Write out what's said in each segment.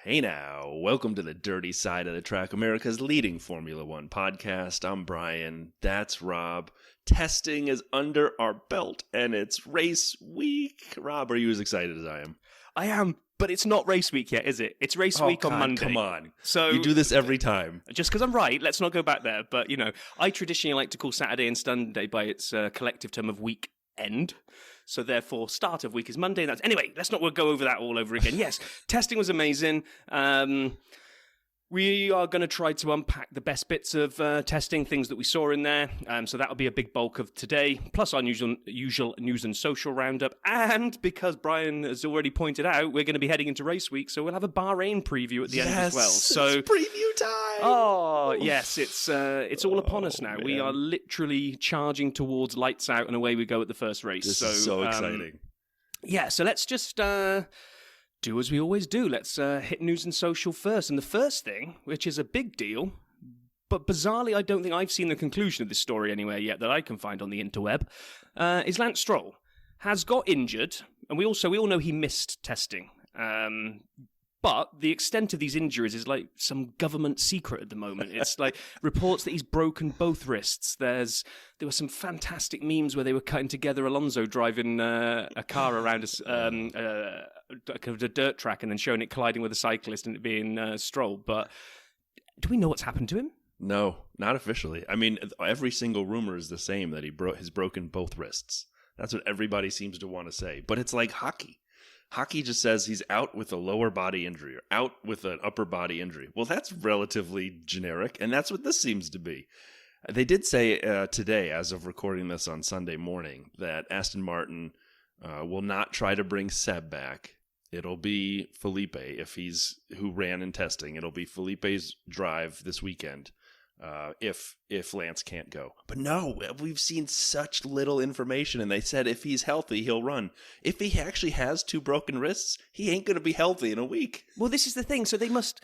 Hey now, welcome to the Dirty Side of the Track, America's leading Formula One podcast. I'm Brian, that's Rob. Testing is under our belt, and it's race week. Rob, are you as excited as I am? I am, but it's not race week yet, is it? It's race week on Monday. Come on. So you do this every time. Just because I'm right, let's not go back there. But, I traditionally like to call Saturday and Sunday by its collective term of week end. So therefore, start of week is Monday. Anyway, let's not go over that all over again. Yes, testing was amazing. We are going to try to unpack the best bits of testing, things that we saw in there. So that'll be a big bulk of today, plus our usual news and social roundup. And because Brian has already pointed out, we're going to be heading into race week, so we'll have a Bahrain preview at the end as well. So it's preview time! Oh, yes, it's all upon us now. Man. We are literally charging towards lights out, and away we go at the first race. This is so exciting. Yeah, so let's just... do as we always do. Let's hit news and social first. And the first thing, which is a big deal, but bizarrely I don't think I've seen the conclusion of this story anywhere yet that I can find on the interweb, is Lance Stroll has got injured, and we all know he missed testing. But the extent of these injuries is like some government secret at the moment. It's like reports that he's broken both wrists. There were some fantastic memes where they were cutting together Alonso driving a car around a dirt track and then showing it colliding with a cyclist and it being Stroll. But do we know what's happened to him? No, not officially. I mean, every single rumor is the same, that he's broken both wrists. That's what everybody seems to want to say. But it's like hockey. Hockey just says he's out with a lower body injury or out with an upper body injury. Well, that's relatively generic, and that's what this seems to be. They did say today, as of recording this on Sunday morning, that Aston Martin will not try to bring Seb back. It'll be Felipe, who ran in testing. It'll be Felipe's drive this weekend if Lance can't go. But no, we've seen such little information, and they said if he's healthy, he'll run. If he actually has two broken wrists, he ain't going to be healthy in a week. Well, this is the thing. So they must...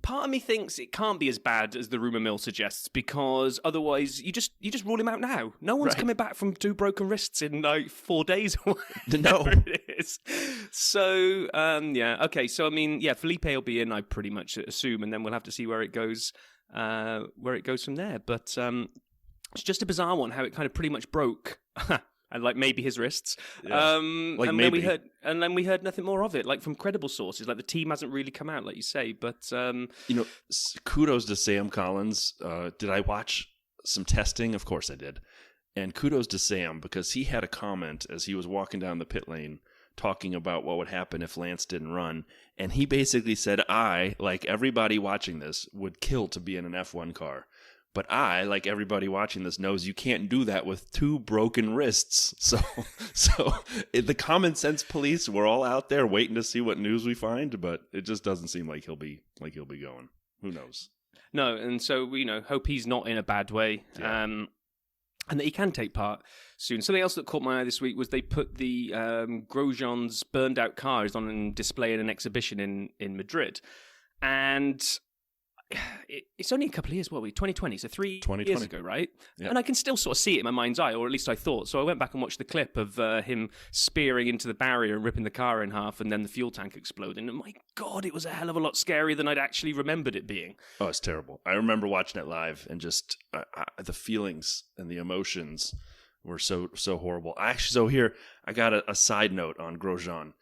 Part of me thinks it can't be as bad as the rumor mill suggests, because otherwise you just rule him out now. No one's coming back from two broken wrists in like 4 days or whatever it is. So okay. So I mean, Felipe will be in, I pretty much assume, and then we'll have to see where it goes from there. But it's just a bizarre one how it kind of pretty much broke. And like maybe his wrists, then we heard nothing more of it. Like from credible sources, like the team hasn't really come out, like you say. But kudos to Sam Collins. Did I watch some testing? Of course I did. And kudos to Sam, because he had a comment as he was walking down the pit lane talking about what would happen if Lance didn't run, and he basically said, "I, like everybody watching this, would kill to be in an F1 car. But I, like everybody watching this, knows you can't do that with two broken wrists." So the common sense police, we're all out there waiting to see what news we find, but it just doesn't seem like he'll be going. Who knows? No, and so hope he's not in a bad way, and that he can take part soon. Something else that caught my eye this week was they put the Grosjean's burned out cars on display in an exhibition in Madrid, and it's only a couple of years, 2020, so 3 years ago, right? Yep. And I can still sort of see it in my mind's eye, or at least I thought. So I went back and watched the clip of him spearing into the barrier and ripping the car in half, and then the fuel tank exploding. And my God, it was a hell of a lot scarier than I'd actually remembered it being. Oh, it's terrible. I remember watching it live, and just the feelings and the emotions were so horrible. So here, I got a side note on Grosjean.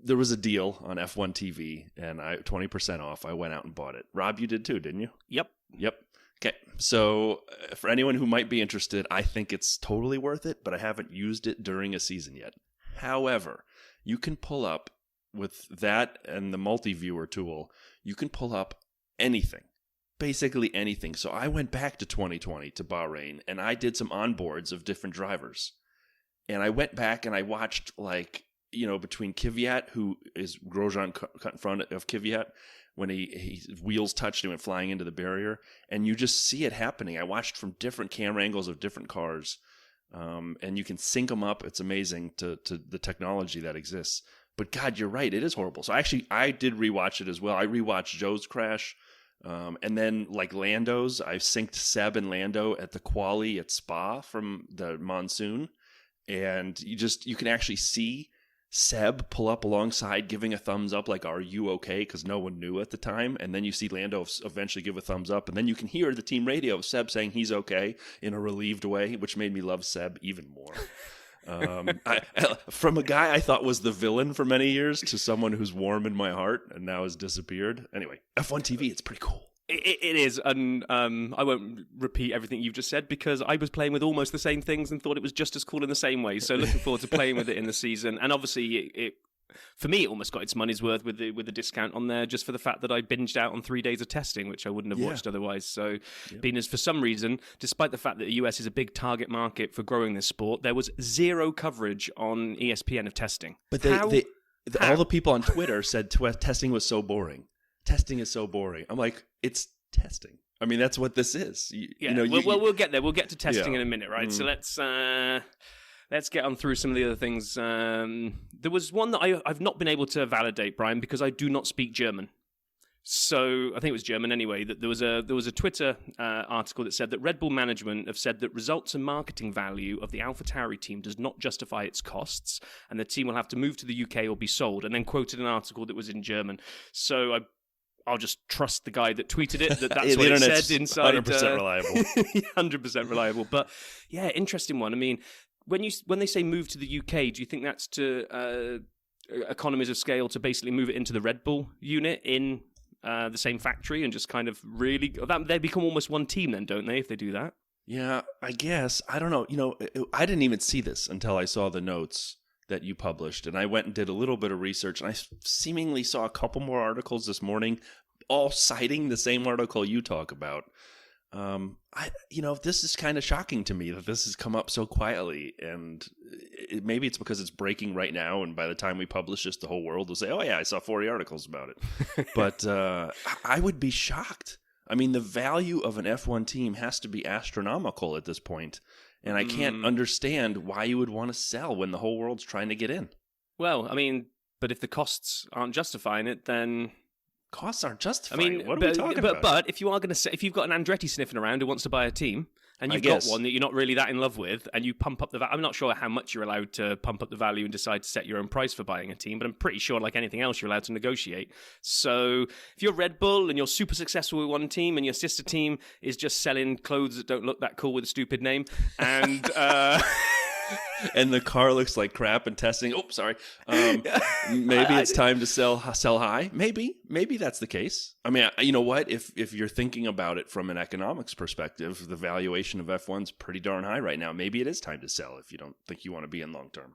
There was a deal on F1 TV, and 20% off. I went out and bought it. Rob, you did too, didn't you? Yep. Okay, so for anyone who might be interested, I think it's totally worth it, but I haven't used it during a season yet. However, you can pull up, with that and the multi-viewer tool, you can pull up anything. Basically anything. So I went back to 2020, to Bahrain, and I did some onboards of different drivers. And I went back and I watched, between Kvyat, who is Grosjean cut in front of Kvyat, when his wheels touched and went flying into the barrier, and you just see it happening. I watched from different camera angles of different cars, and you can sync them up. It's amazing to the technology that exists. But God, you're right, it is horrible. So actually, I did rewatch it as well. I rewatched Joe's crash, and then like Lando's. I synced Seb and Lando at the quali at Spa from the monsoon, and you can actually see Seb pull up alongside giving a thumbs up like, are you okay? Because no one knew at the time. And then you see Lando eventually give a thumbs up. And then you can hear the team radio of Seb saying he's okay in a relieved way, which made me love Seb even more. From a guy I thought was the villain for many years to someone who's warm in my heart and now has disappeared. Anyway, F1 TV, it's pretty cool. It is, and I won't repeat everything you've just said because I was playing with almost the same things and thought it was just as cool in the same way. So looking forward to playing with it in the season. And obviously, it for me, it almost got its money's worth with the discount on there, just for the fact that I binged out on 3 days of testing, which I wouldn't have watched otherwise. So, being as for some reason, despite the fact that the US is a big target market for growing this sport, there was zero coverage on ESPN of testing. But all the people on Twitter said testing was so boring. Testing is so boring. I'm like, it's testing. I mean, that's what this is. We'll get there. We'll get to testing in a minute, right? So let's get on through some of the other things. There was one that I've not been able to validate, Brian, because I do not speak German. So I think it was German anyway. That there was a Twitter article that said that Red Bull management have said that results and marketing value of the AlphaTauri team does not justify its costs, and the team will have to move to the UK or be sold. And then quoted an article that was in German. So I'll just trust the guy that tweeted it. That's what it said inside. 100% reliable. 100% reliable. But yeah, interesting one. I mean, when they say move to the UK, do you think that's to economies of scale to basically move it into the Red Bull unit in the same factory and just kind of really they become almost one team then, don't they, if they do that? Yeah, I guess. I don't know. I didn't even see this until I saw the notes that you published, and I went and did a little bit of research, and I seemingly saw a couple more articles this morning, all citing the same article you talk about. This is kind of shocking to me that this has come up so quietly, and maybe it's because it's breaking right now, and by the time we publish this, the whole world will say, oh yeah, I saw 40 articles about it. But I would be shocked. I mean, the value of an F1 team has to be astronomical at this point, and I can't understand why you would want to sell when the whole world's trying to get in. Well, I mean, but if the costs aren't justifying it, then costs aren't justifying. What are we talking about? But if you are going to, if you've got an Andretti sniffing around who wants to buy a team, and you've got one that you're not really that in love with, and you pump up the value. I'm not sure how much you're allowed to pump up the value and decide to set your own price for buying a team, but I'm pretty sure, like anything else, you're allowed to negotiate. So if you're Red Bull and you're super successful with one team, and your sister team is just selling clothes that don't look that cool with a stupid name, and and the car looks like crap and testing. Oh, sorry. Maybe it's time to sell high. Maybe that's the case. I mean, you know what? If you're thinking about it from an economics perspective, the valuation of F1's pretty darn high right now. Maybe it is time to sell if you don't think you want to be in long term.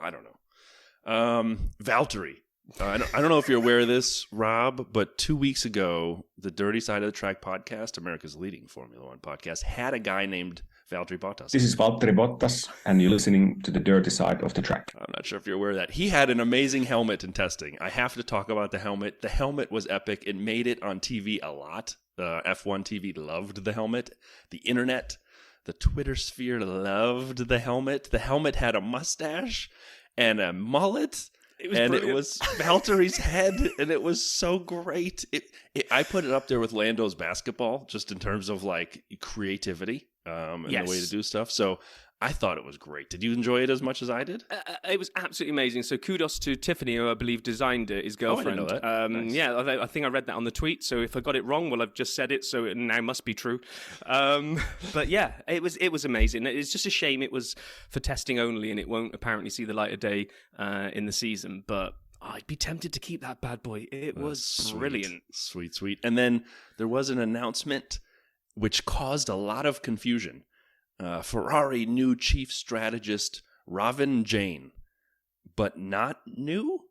I don't know. Valtteri. I don't know if you're aware of this, Rob, but 2 weeks ago, the Dirty Side of the Track podcast, America's leading Formula One podcast, had a guy named Valtteri Bottas. This is Valtteri Bottas, and you're listening to the Dirty Side of the Track. I'm not sure if you're aware of that. He had an amazing helmet in testing. I have to talk about the helmet. The helmet was epic. It made it on TV a lot. F1 TV loved the helmet. The internet, the Twitter sphere loved the helmet. The helmet had a mustache and a mullet. It was Valtteri's head, and it was so great. I put it up there with Lando's basketball, just in terms of like creativity and the way to do stuff. So I thought it was great. Did you enjoy it as much as I did? It was absolutely amazing. So kudos to Tiffany, who I believe designed it, his girlfriend. Oh, I didn't know that. Nice. Yeah, I think I read that on the tweet. So if I got it wrong, well, I've just said it, so it now must be true. But yeah, it was amazing. It's just a shame it was for testing only, and it won't apparently see the light of day in the season. But I'd be tempted to keep that bad boy. It was brilliant. Sweet. And then there was an announcement which caused a lot of confusion. Ferrari new chief strategist Ravin Jain, but not new.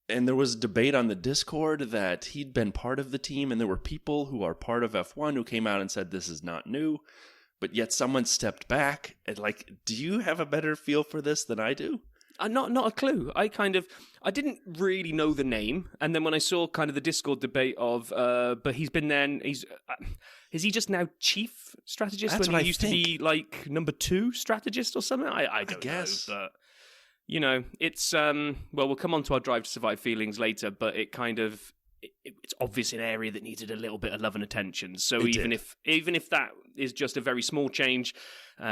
And there was debate on the Discord that he'd been part of the team, and there were people who are part of F1 who came out and said this is not new, but yet someone stepped back. And do you have a better feel for this than I do? Not a clue. I didn't really know the name, and then when I saw kind of the Discord debate of, but he's been there. Is he just now chief strategist? That's when what he used to be like number 2 strategist or something? I don't guess. know, but it's we'll come on to our Drive to Survive feelings later, but it kind of it's obviously an area that needed a little bit of love and attention. So It even did. if that is just a very small change,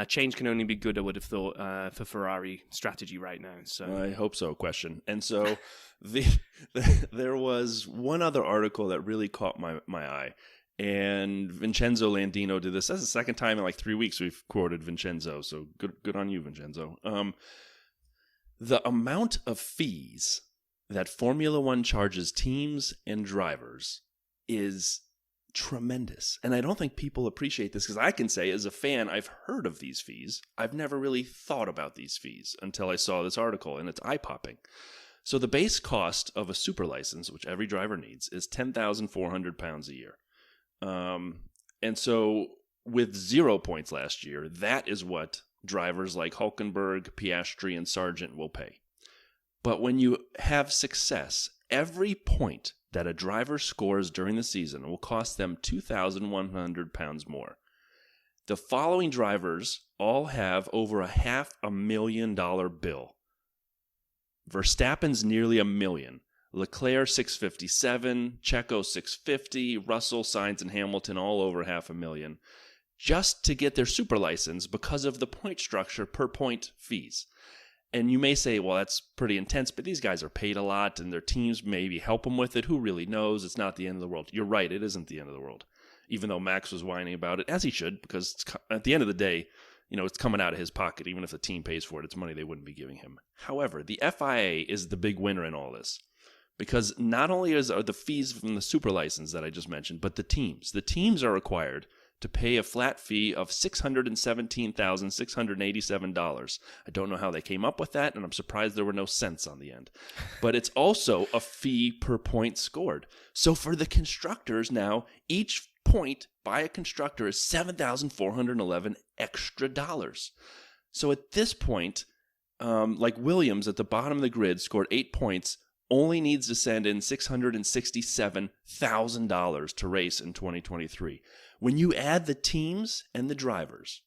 change can only be good, I would have thought, for Ferrari strategy right now. So I hope so. Question. And so there was one other article that really caught my eye. And Vincenzo Landino did this. That's the second time in like 3 weeks we've quoted Vincenzo. So good on you, Vincenzo. The amount of fees that Formula One charges teams and drivers is tremendous. And I don't think people appreciate this, because I can say as a fan, I've heard of these fees. I've never really thought about these fees until I saw this article, and it's eye-popping. So the base cost of a super license, which every driver needs, is £10,400 a year. And so with 0 points last year, that is what drivers like Hulkenberg, Piastri, and Sargent will pay. But when you have success, every point that a driver scores during the season will cost them £2,100 more. The following drivers all have over $500,000 bill. Verstappen's nearly $1 million. Leclerc $657,000, Checo $650,000, Russell, Sainz, and Hamilton all over $500,000, just to get their super license because of the point structure per point fees. And you may say, well, that's pretty intense, but these guys are paid a lot, and their teams maybe help them with it. Who really knows? It's not the end of the world. You're right, it isn't the end of the world. Even though Max was whining about it, as he should, because at the end of the day, it's coming out of his pocket. Even if the team pays for it, it's money they wouldn't be giving him. However, the FIA is the big winner in all this, because not only are the fees from the super license that I just mentioned, but the teams are required to pay a flat fee of $617,687. I don't know how they came up with that, and I'm surprised there were no cents on the end. But it's also a fee per point scored. So for the constructors now, each point by a constructor is $7,411 extra dollars. So at this point, like Williams at the bottom of the grid scored 8 points, only needs to send in $667,000 to race in 2023. When you add the teams and the drivers,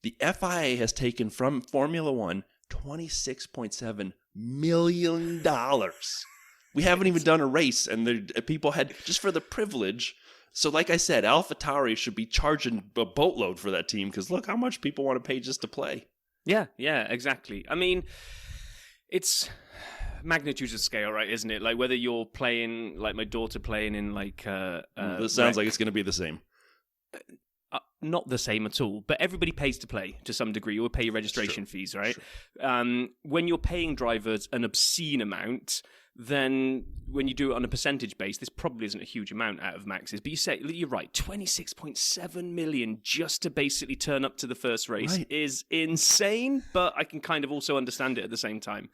the FIA has taken from Formula One $26.7 million. We haven't even done a race, and people had, just for the privilege. So like I said, AlphaTauri should be charging a boatload for that team, because look how much people want to pay just to play. Yeah, exactly. I mean, it's magnitudes of scale, right, isn't it? Like whether you're playing, like my daughter playing in like this sounds like it's going to be the same. Not the same at all, but everybody pays to play to some degree. You'll pay your registration fees, right? Sure. When you're paying drivers an obscene amount, then when you do it on a percentage base, this probably isn't a huge amount out of Max's. But you're right, 26.7 million just to basically turn up to the first race is insane, but I can kind of also understand it at the same time.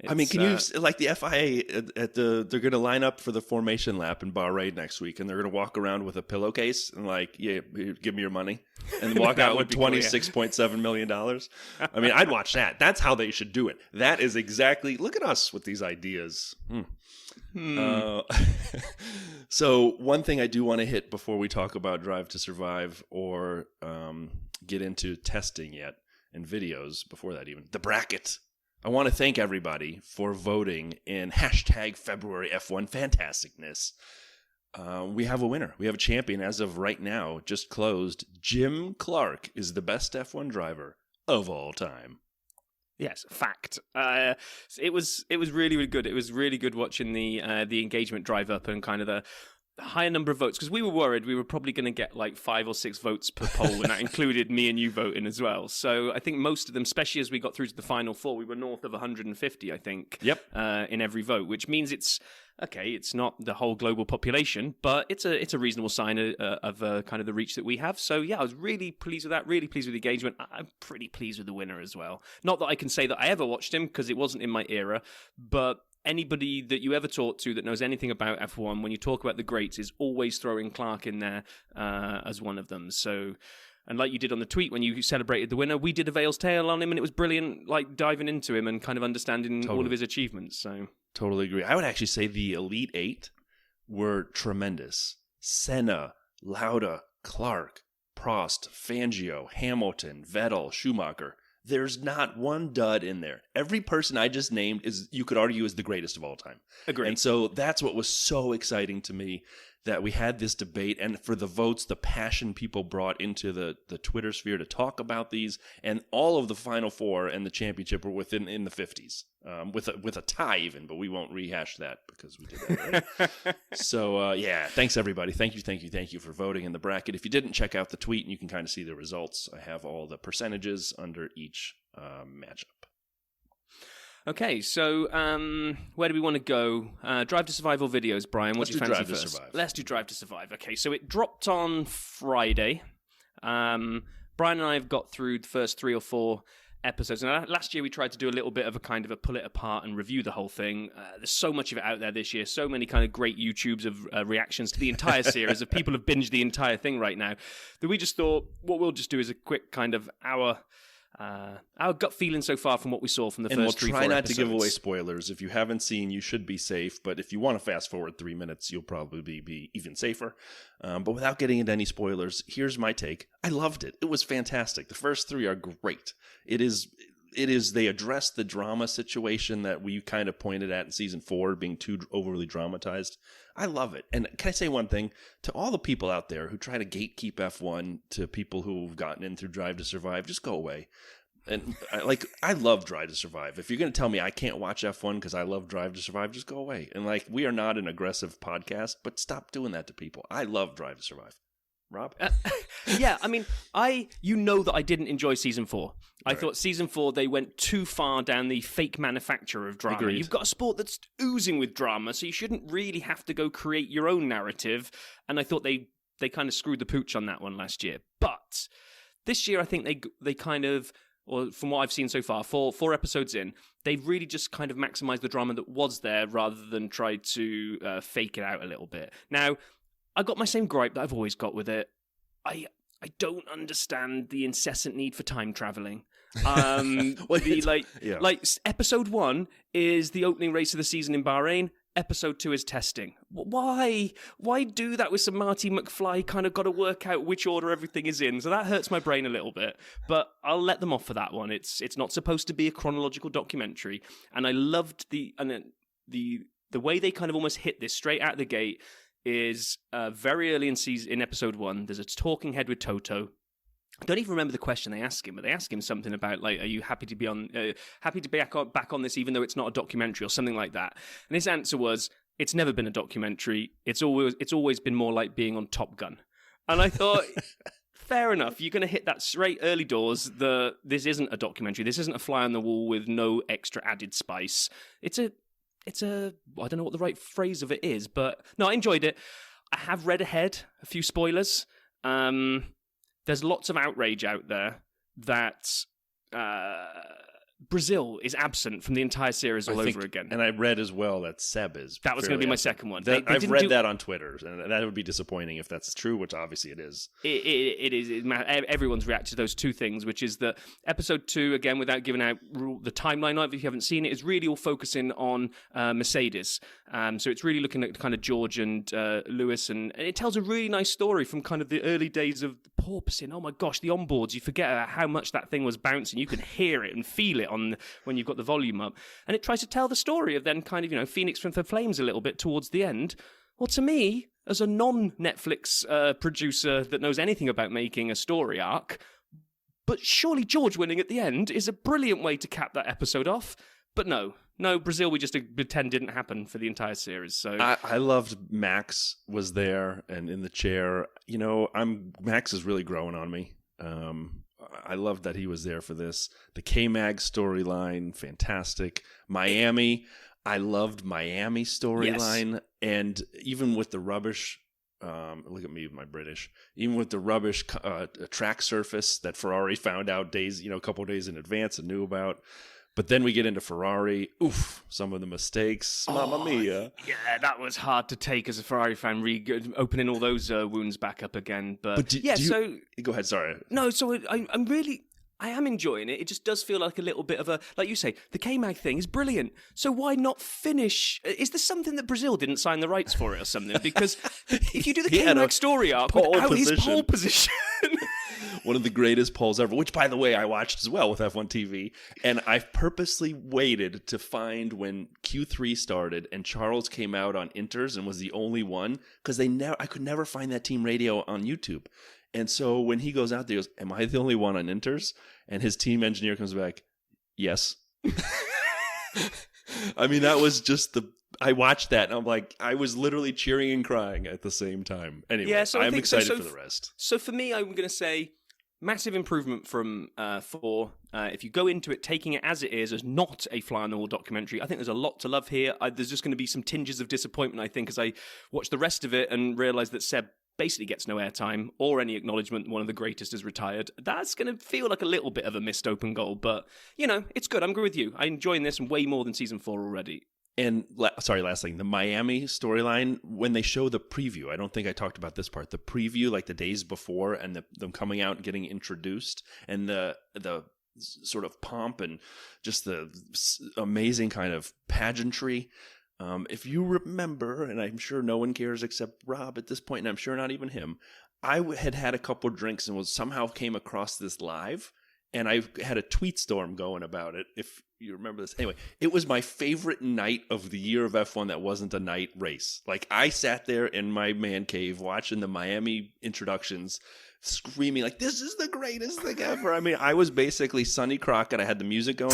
I mean, can you, like the FIA, they're going to line up for the formation lap in Bahrain next week, and they're going to walk around with a pillowcase and like, yeah, give me your money, and walk out with $26.7 million. I mean, I'd watch that. That's how they should do it. That is exactly, look at us with these ideas. So one thing I do want to hit before we talk about Drive to Survive or get into testing yet and videos before that even, the bracket. I want to thank everybody for voting in #February F1 Fantasticness. We have a winner. We have a champion as of right now, just closed. Jim Clark is the best F1 driver of all time. Yes, fact. It was really, really good. It was really good watching the engagement drive up and kind of the higher number of votes, because we were worried we were probably going to get like 5 or 6 votes per poll, and that included me and you voting as well. So I think most of them, especially as we got through to the final 4, we were north of 150, I think. Yep. In every vote, which means it's not the whole global population, but it's a reasonable sign of kind of the reach that we have. So yeah, I was really pleased with that. Really pleased with the engagement. I'm pretty pleased with the winner as well. Not that I can say that I ever watched him, because it wasn't in my era, but anybody that you ever talk to that knows anything about F1, when you talk about the greats, is always throwing Clark in there as one of them. So, and like you did on the tweet when you celebrated the winner, we did a Veil's Tale on him, and it was brilliant, like diving into him and kind of understanding all of his achievements. So totally agree. I would actually say the Elite 8 were tremendous. Senna, Lauda, Clark, Prost, Fangio, Hamilton, Vettel, Schumacher. There's not one dud in there. Every person I just named you could argue, is the greatest of all time. Agreed. And so that's what was so exciting to me, that we had this debate, and for the votes, the passion people brought into the Twitter sphere to talk about these, and all of the Final Four and the championship were in the 50s, with a tie even, but we won't rehash that because we did that already. So thanks everybody. Thank you for voting in the bracket. If you didn't, check out the tweet and you can kind of see the results. I have all the percentages under each matchup. Okay, so where do we want to go? Drive to Survival videos, Brian. What do you fancy Drive to first? Survive. Let's do Drive to Survive. Okay, so it dropped on Friday. Brian and I have got through the first 3 or 4 episodes. And last year we tried to do a little bit of a kind of a pull it apart and review the whole thing. There's so much of it out there this year. So many kind of great YouTubes of reactions to the entire series. Of people have binged the entire thing right now. That we just thought what we'll just do is a quick kind of our gut feeling so far from what we saw from the first 3-4 episodes. And we'll try not to give away spoilers. If you haven't seen, you should be safe. But if you want to fast forward 3 minutes, you'll probably be even safer. But without getting into any spoilers, here's my take. I loved it. It was fantastic. The first 3 are great. It is. They address the drama situation that we kind of pointed at in season 4, being too overly dramatized. I love it. And can I say one thing to all the people out there who try to gatekeep F1 to people who've gotten in through Drive to Survive? Just go away. And I love Drive to Survive. If you're going to tell me I can't watch F1 because I love Drive to Survive, just go away. And we are not an aggressive podcast, but stop doing that to people. I love Drive to Survive. Rob? Yeah, I mean, you know that I didn't enjoy season 4. I Right. thought season 4, they went too far down the fake manufacture of drama. Agreed. You've got a sport that's oozing with drama, so you shouldn't really have to go create your own narrative. And I thought they kind of screwed the pooch on that one last year. But this year, I think they kind of, or from what I've seen so far, 4 episodes in, they've really just kind of maximized the drama that was there rather than try to fake it out a little bit. Now, I got my same gripe that I've always got with it. I don't understand the incessant need for time traveling. Episode 1 is the opening race of the season in Bahrain. Episode 2 is testing. Why do that with some Marty McFly? Kind of got to work out which order everything is in. So that hurts my brain a little bit. But I'll let them off for that one. It's not supposed to be a chronological documentary. And I loved the way they kind of almost hit this straight out of the gate. Is very early in episode 1. There's a talking head with Toto. I don't even remember the question they ask him, but they ask him something about are you happy to be back on this, even though it's not a documentary or something like that. And his answer was, it's never been a documentary. It's always been more like being on Top Gun. And I thought, fair enough. You're going to hit that straight early doors. This isn't a documentary. This isn't a fly on the wall with no extra added spice. It's a I don't know what the right phrase of it is, but no, I enjoyed it. I have read ahead a few spoilers. There's lots of outrage out there that Brazil is absent from the entire series all over again. And I read as well that Seb is. That was going to be my second one. I've read that on Twitter, and that would be disappointing if that's true, which obviously it is. It is. Everyone's reacted to those 2 things, which is that episode 2, again, without giving out the timeline of it, if you haven't seen it, is really all focusing on Mercedes. So it's really looking at kind of George and Lewis, and it tells a really nice story from kind of the early days of porpoising. Oh my gosh, the onboards, you forget how much that thing was bouncing. You can hear it and feel it when you've got the volume up. And it tries to tell the story of then kind of, Phoenix from the Flames a little bit towards the end. Well, to me, as a non-Netflix producer that knows anything about making a story arc, but surely George winning at the end is a brilliant way to cap that episode off. But no, Brazil, we just pretend didn't happen for the entire series. So I loved Max was there and in the chair. Max is really growing on me. I loved that he was there for this. The K-Mag storyline, fantastic. Miami, I loved Miami storyline. Yes. And even with the rubbish, look at me with my British, even with the rubbish track surface that Ferrari found out a couple of days in advance and knew about. But then we get into Ferrari. Oof, some of the mistakes. Mamma mia. Yeah, that was hard to take as a Ferrari fan, opening all those wounds back up again. But go ahead, sorry. No, so I am enjoying it. It just does feel like a little bit of a, like you say, the K-Mag thing is brilliant. So why not finish? Is there something that Brazil didn't sign the rights for it or something? Because if you do the K-Mag story arc without his pole position... one of the greatest polls ever, which, by the way, I watched as well with F1 TV. And I purposely waited to find when Q3 started and Charles came out on Inters and was the only one, because I could never find that team radio on YouTube. And so when he goes out there, he goes, am I the only one on Inters? And his team engineer comes back, yes. I mean, that was just I watched that and I'm like, I was literally cheering and crying at the same time. Anyway, yeah, so I'm excited for the rest. So for me, I'm going to say massive improvement from 4. If you go into it taking it as it is, as not a fly on the wall documentary, I think there's a lot to love here. There's just going to be some tinges of disappointment, I think, as I watch the rest of it and realize that Seb basically gets no airtime or any acknowledgement one of the greatest is retired. That's going to feel like a little bit of a missed open goal, but, it's good. I'm good with you. I'm enjoying this way more than season 4 already. And, last thing, the Miami storyline, when they show the preview, I don't think I talked about this part, the preview, like the days before and them coming out and getting introduced, and the sort of pomp and just the amazing kind of pageantry. If you remember, and I'm sure no one cares except Rob at this point, and I'm sure not even him, I had a couple drinks and somehow came across this live, and I had a tweet storm going about it, if you remember this. Anyway, it was my favorite night of the year of F1 that wasn't a night race. Like, I sat there in my man cave watching the Miami introductions, screaming like, this is the greatest thing ever. I mean, I was basically Sonny Crockett. I had the music going.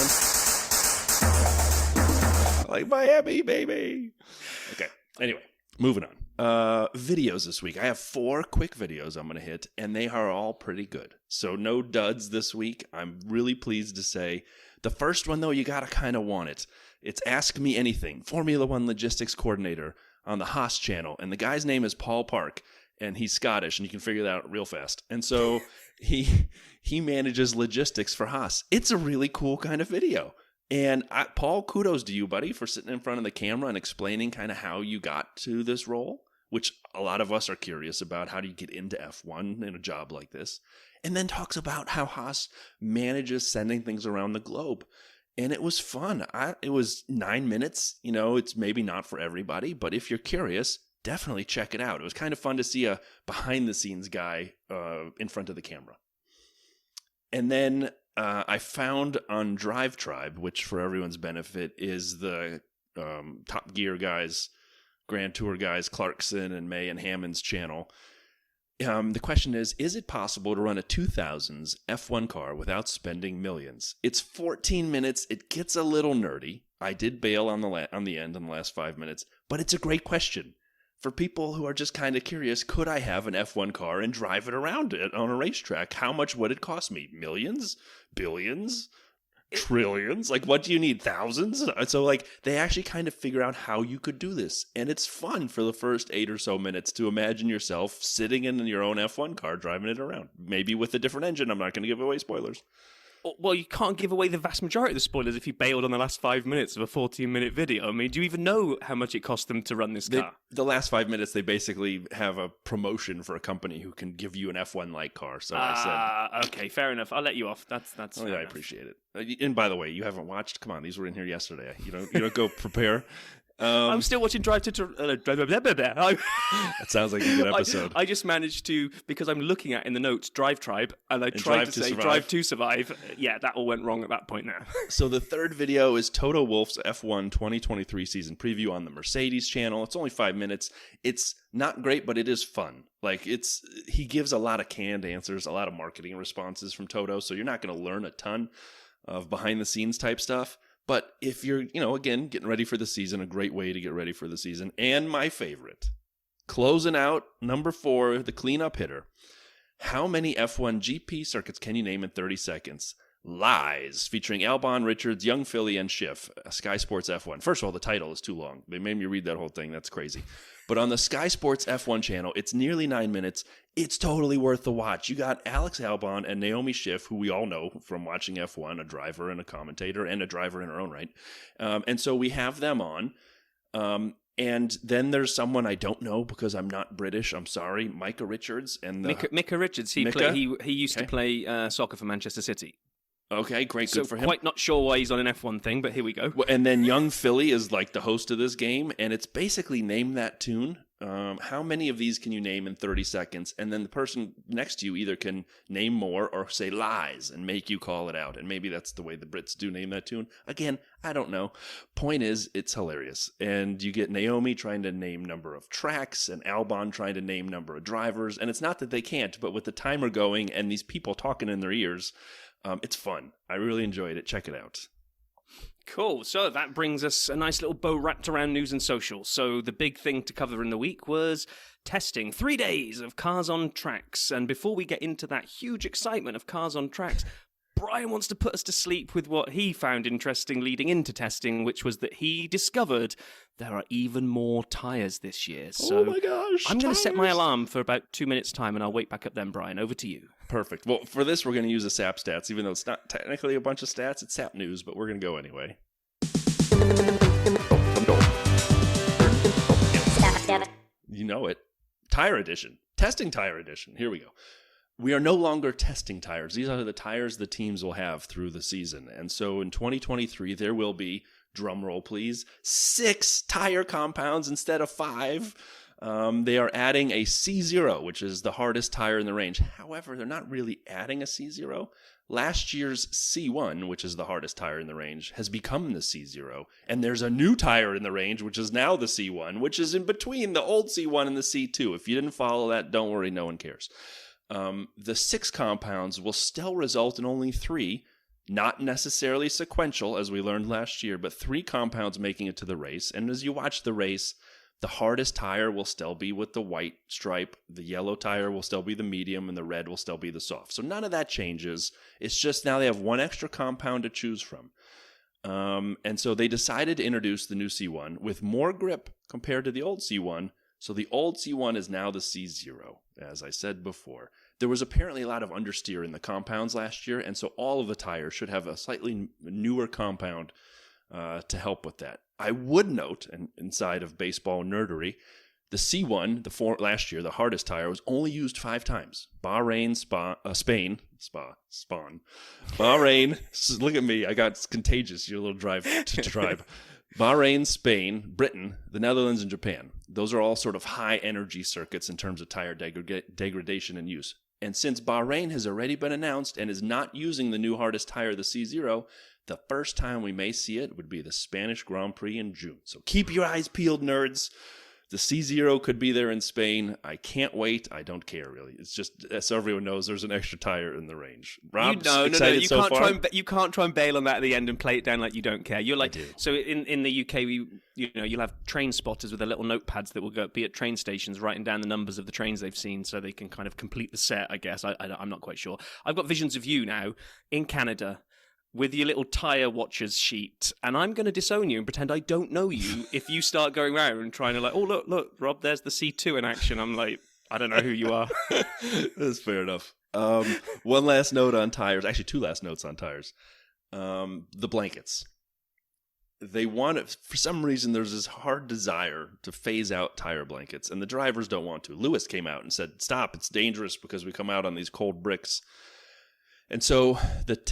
Like, Miami, baby. Okay. Anyway, moving on. Videos this week. I have 4 quick videos I'm going to hit, and they are all pretty good. So no duds this week. I'm really pleased to say. The first one, though, you got to kind of want it. It's Ask Me Anything, Formula One logistics coordinator on the Haas channel. And the guy's name is Paul Park, and he's Scottish, and you can figure that out real fast. And so he manages logistics for Haas. It's a really cool kind of video. And Paul, kudos to you, buddy, for sitting in front of the camera and explaining kind of how you got to this role, which a lot of us are curious about. How do you get into F1 in a job like this? And then talks about how Haas manages sending things around the globe. And it was fun. It was 9 minutes. It's maybe not for everybody, but if you're curious, definitely check it out. It was kind of fun to see a behind-the-scenes guy in front of the camera. And then I found on Drive Tribe, which for everyone's benefit is the Top Gear guys, Grand Tour guys, Clarkson and May and Hammond's channel. The question is it possible to run a 2000s F1 car without spending millions? It's 14 minutes. It gets a little nerdy. I did bail on the end in the last 5 minutes, but it's a great question. For people who are just kind of curious, could I have an F1 car and drive it around it on a racetrack? How much would it cost me? Millions? Billions? Trillions? Like, what do you need? Thousands? So, they actually kind of figure out how you could do this. And it's fun for the first 8 or so minutes to imagine yourself sitting in your own F1 car, driving it around. Maybe with a different engine. I'm not going to give away spoilers. Well, you can't give away the vast majority of the spoilers if you bailed on the last 5 minutes of a 14-minute video. I mean, do you even know how much it cost them to run this car? The last 5 minutes, they basically have a promotion for a company who can give you an F1-like car. So I said, okay, fair enough. I'll let you off. That's. Oh, yeah, I appreciate it. And by the way, you haven't watched. Come on, these were in here yesterday. You don't go prepare. I'm still watching Drive to... That sounds like a good episode. I just managed to, because I'm looking at in the notes, Drive Tribe, and I tried to say Drive to Survive. Yeah, that all went wrong at that point now. So the third video is Toto Wolff's F1 2023 season preview on the Mercedes channel. It's only 5 minutes. It's not great, but it is fun. He gives a lot of canned answers, a lot of marketing responses from Toto, so you're not going to learn a ton of behind-the-scenes type stuff. But if you're, again, getting ready for the season, a great way to get ready for the season. And my favorite, closing out number 4, the cleanup hitter. How many F1 GP circuits can you name in 30 seconds? Lies, featuring Albon, Richards, Young Philly, and Schiff. Sky Sports F1. First of all, the title is too long. They made me read that whole thing. That's crazy. But on the Sky Sports F1 channel, it's nearly 9 minutes. It's totally worth the watch. You got Alex Albon and Naomi Schiff, who we all know from watching F1, a driver and a commentator and a driver in her own right. And so we have them on. And then there's someone I don't know because I'm not British. I'm sorry. Micah Richards. Micah Richards. He used to play soccer for Manchester City. Okay, great, good for him. Quite not sure why he's on an F1 thing, but here we go. And then Young Philly is the host of this game, and it's basically Name That Tune. How many of these can you name in 30 seconds? And then the person next to you either can name more or say lies and make you call it out. And maybe that's the way the Brits do name that tune. Again, I don't know. Point is, it's hilarious. And you get Naomi trying to name number of tracks and Albon trying to name number of drivers. And it's not that they can't, but with the timer going and these people talking in their ears, it's fun. I really enjoyed it. Check it out. Cool. So that brings us a nice little bow wrapped around news and social. So the big thing to cover in the week was testing. 3 days of cars on tracks. And before we get into that huge excitement of cars on tracks, Brian wants to put us to sleep with what he found interesting leading into testing, which was that he discovered there are even more tyres this year. So oh my gosh, I'm going to set my alarm for about 2 minutes' time, and I'll wake back up then, Brian. Over to you. Perfect. Well, for this, we're going to use the SAP stats, even though it's not technically a bunch of stats. It's SAP news, but we're going to go anyway. You know it. Tire edition. Testing tire edition. Here we go. We are no longer testing tires. These are the tires the teams will have through the season. And so in 2023, there will be, drum roll please, 6 tire compounds instead of 5. They are adding a C0, which is the hardest tire in the range. However, they're not really adding a C0. Last year's C1, which is the hardest tire in the range, has become the C0. And there's a new tire in the range, which is now the C1, which is in between the old C1 and the C2. If you didn't follow that, don't worry, no one cares. The 6 compounds will still result in only 3, not necessarily sequential, as we learned last year, but 3 compounds making it to the race. And as you watch the race, the hardest tire will still be with the white stripe, the yellow tire will still be the medium, and the red will still be the soft. So none of that changes. It's just now they have 1 extra compound to choose from. And so they decided to introduce the new C1 with more grip compared to the old C1. So the old C1 is now the C0, as I said before. There was apparently a lot of understeer in the compounds last year, and so all of the tires should have a slightly newer compound to help with that. I would note, and inside of baseball nerdery, the C1, last year, the hardest tire, was only used 5 times. Bahrain, Spain, Bahrain, look at me, I got contagious, your little drive to tribe. Bahrain, Spain, Britain, the Netherlands, and Japan. Those are all sort of high-energy circuits in terms of tire degradation and use. And since Bahrain has already been announced and is not using the new hardest tire, the C0, the first time we may see it would be the Spanish Grand Prix in June. So keep your eyes peeled, nerds. The C0 could be there in Spain. I can't wait. I don't care, really. It's just, so everyone knows, there's an extra tire in the range. Rob's excited so far? You can't try and bail on that at the end and play it down like you don't care. You're like, so in the UK, you'll have train spotters with their little notepads that will be at train stations writing down the numbers of the trains they've seen so they can kind of complete the set, I guess. I'm not quite sure. I've got visions of you now in Canada with your little tyre watchers sheet, and I'm going to disown you and pretend I don't know you if you start going around and trying to like, oh, look, Rob, there's the C2 in action. I'm like, I don't know who you are. That's fair enough. One last note on tires. Actually, 2 last notes on tires. The blankets. They want it, for some reason, there's this hard desire to phase out tire blankets, and the drivers don't want to. Lewis came out and said, stop, it's dangerous because we come out on these cold bricks. And so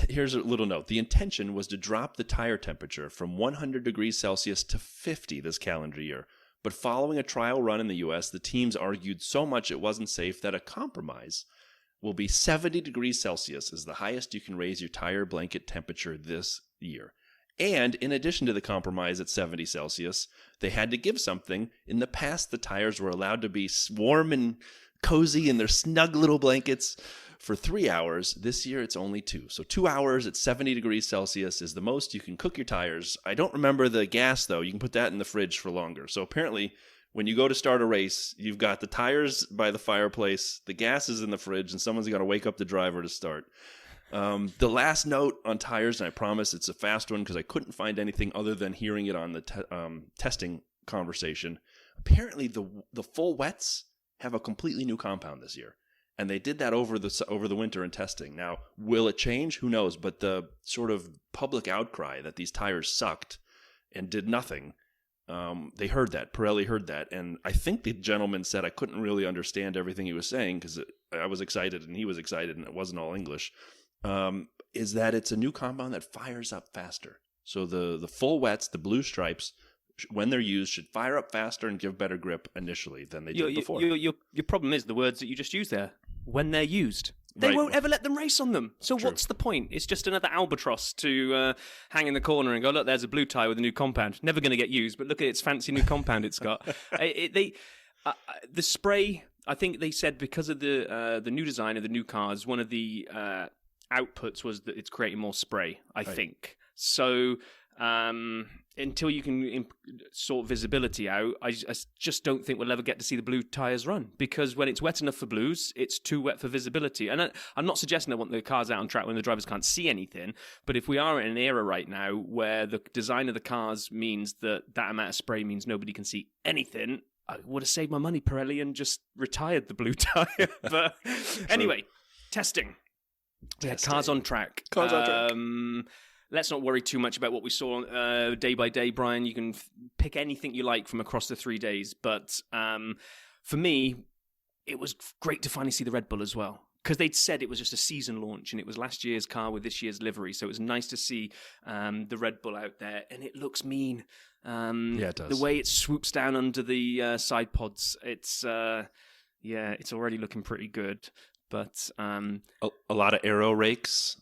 here's a little note. The intention was to drop the tire temperature from 100 degrees Celsius to 50 this calendar year. But following a trial run in the U.S., the teams argued so much it wasn't safe that a compromise will be 70 degrees Celsius is the highest you can raise your tire blanket temperature this year. And in addition to the compromise at 70 Celsius, they had to give something. In the past, the tires were allowed to be warm and cozy in their snug little blankets for 3 hours. This year, it's only 2. So 2 hours at 70 degrees Celsius is the most you can cook your tires. I don't remember the gas, though. You can put that in the fridge for longer. So apparently, when you go to start a race, you've got the tires by the fireplace, the gas is in the fridge, and someone's got to wake up the driver to start. The last note on tires, and I promise it's a fast one because I couldn't find anything other than hearing it on the testing conversation. Apparently, the full wets have a completely new compound this year. And they did that over the winter in testing. Now, will it change? Who knows? But the sort of public outcry that these tires sucked and did nothing, they heard that. Pirelli heard that. And I think the gentleman said I couldn't really understand everything he was saying because I was excited and he was excited and it wasn't all English, is that it's a new compound that fires up faster. So the full wets, the blue stripes, when they're used, should fire up faster and give better grip initially than they did before. Your problem is the words that you just used there. When they're used. They won't ever let them race on them. So True. What's the point? It's just another albatross to hang in the corner and go, look, there's a blue tyre with a new compound. Never going to get used, but look at its fancy new compound it's got. The spray, I think they said because of the new design of the new cars, one of the outputs was that it's creating more spray, I think. So until you can sort visibility out, I just don't think we'll ever get to see the blue tyres run, because when it's wet enough for blues, it's too wet for visibility. And I'm not suggesting I want the cars out on track when the drivers can't see anything, but if we are in an era right now where the design of the cars means that amount of spray means nobody can see anything, I would have saved my money, Pirelli, and just retired the blue tyre. But anyway, testing. We had cars on track. Let's not worry too much about what we saw day by day, Brian. You can pick anything you like from across the 3 days. But for me, it was great to finally see the Red Bull as well, because they'd said it was just a season launch and it was last year's car with this year's livery. So it was nice to see the Red Bull out there, and it looks mean. It does. The way it swoops down under the side pods, it's already looking pretty good. But a lot of aero rakes,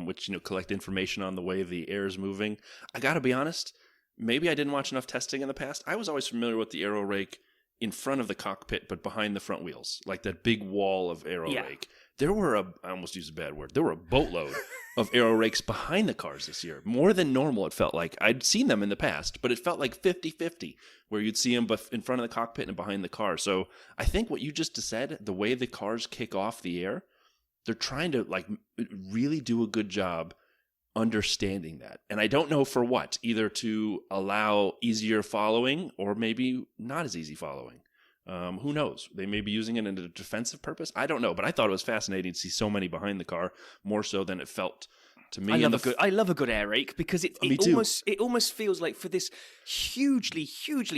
which collect information on the way the air is moving. I got to be honest, maybe I didn't watch enough testing in the past. I was always familiar with the aero rake in front of the cockpit, but behind the front wheels, like that big wall of aero rake. There were I almost used a bad word. There were a boatload of aero rakes behind the cars this year, more than normal. It felt like I'd seen them in the past, but it felt like 50-50, where you'd see them in front of the cockpit and behind the car. So I think what you just said, the way the cars kick off the air, they're trying to really do a good job understanding that. And I don't know for what, either to allow easier following or maybe not as easy following. Who knows? They may be using it in a defensive purpose. I don't know, but I thought it was fascinating to see so many behind the car, more so than it felt to me. I love a good air rake, because it almost feels like, for this hugely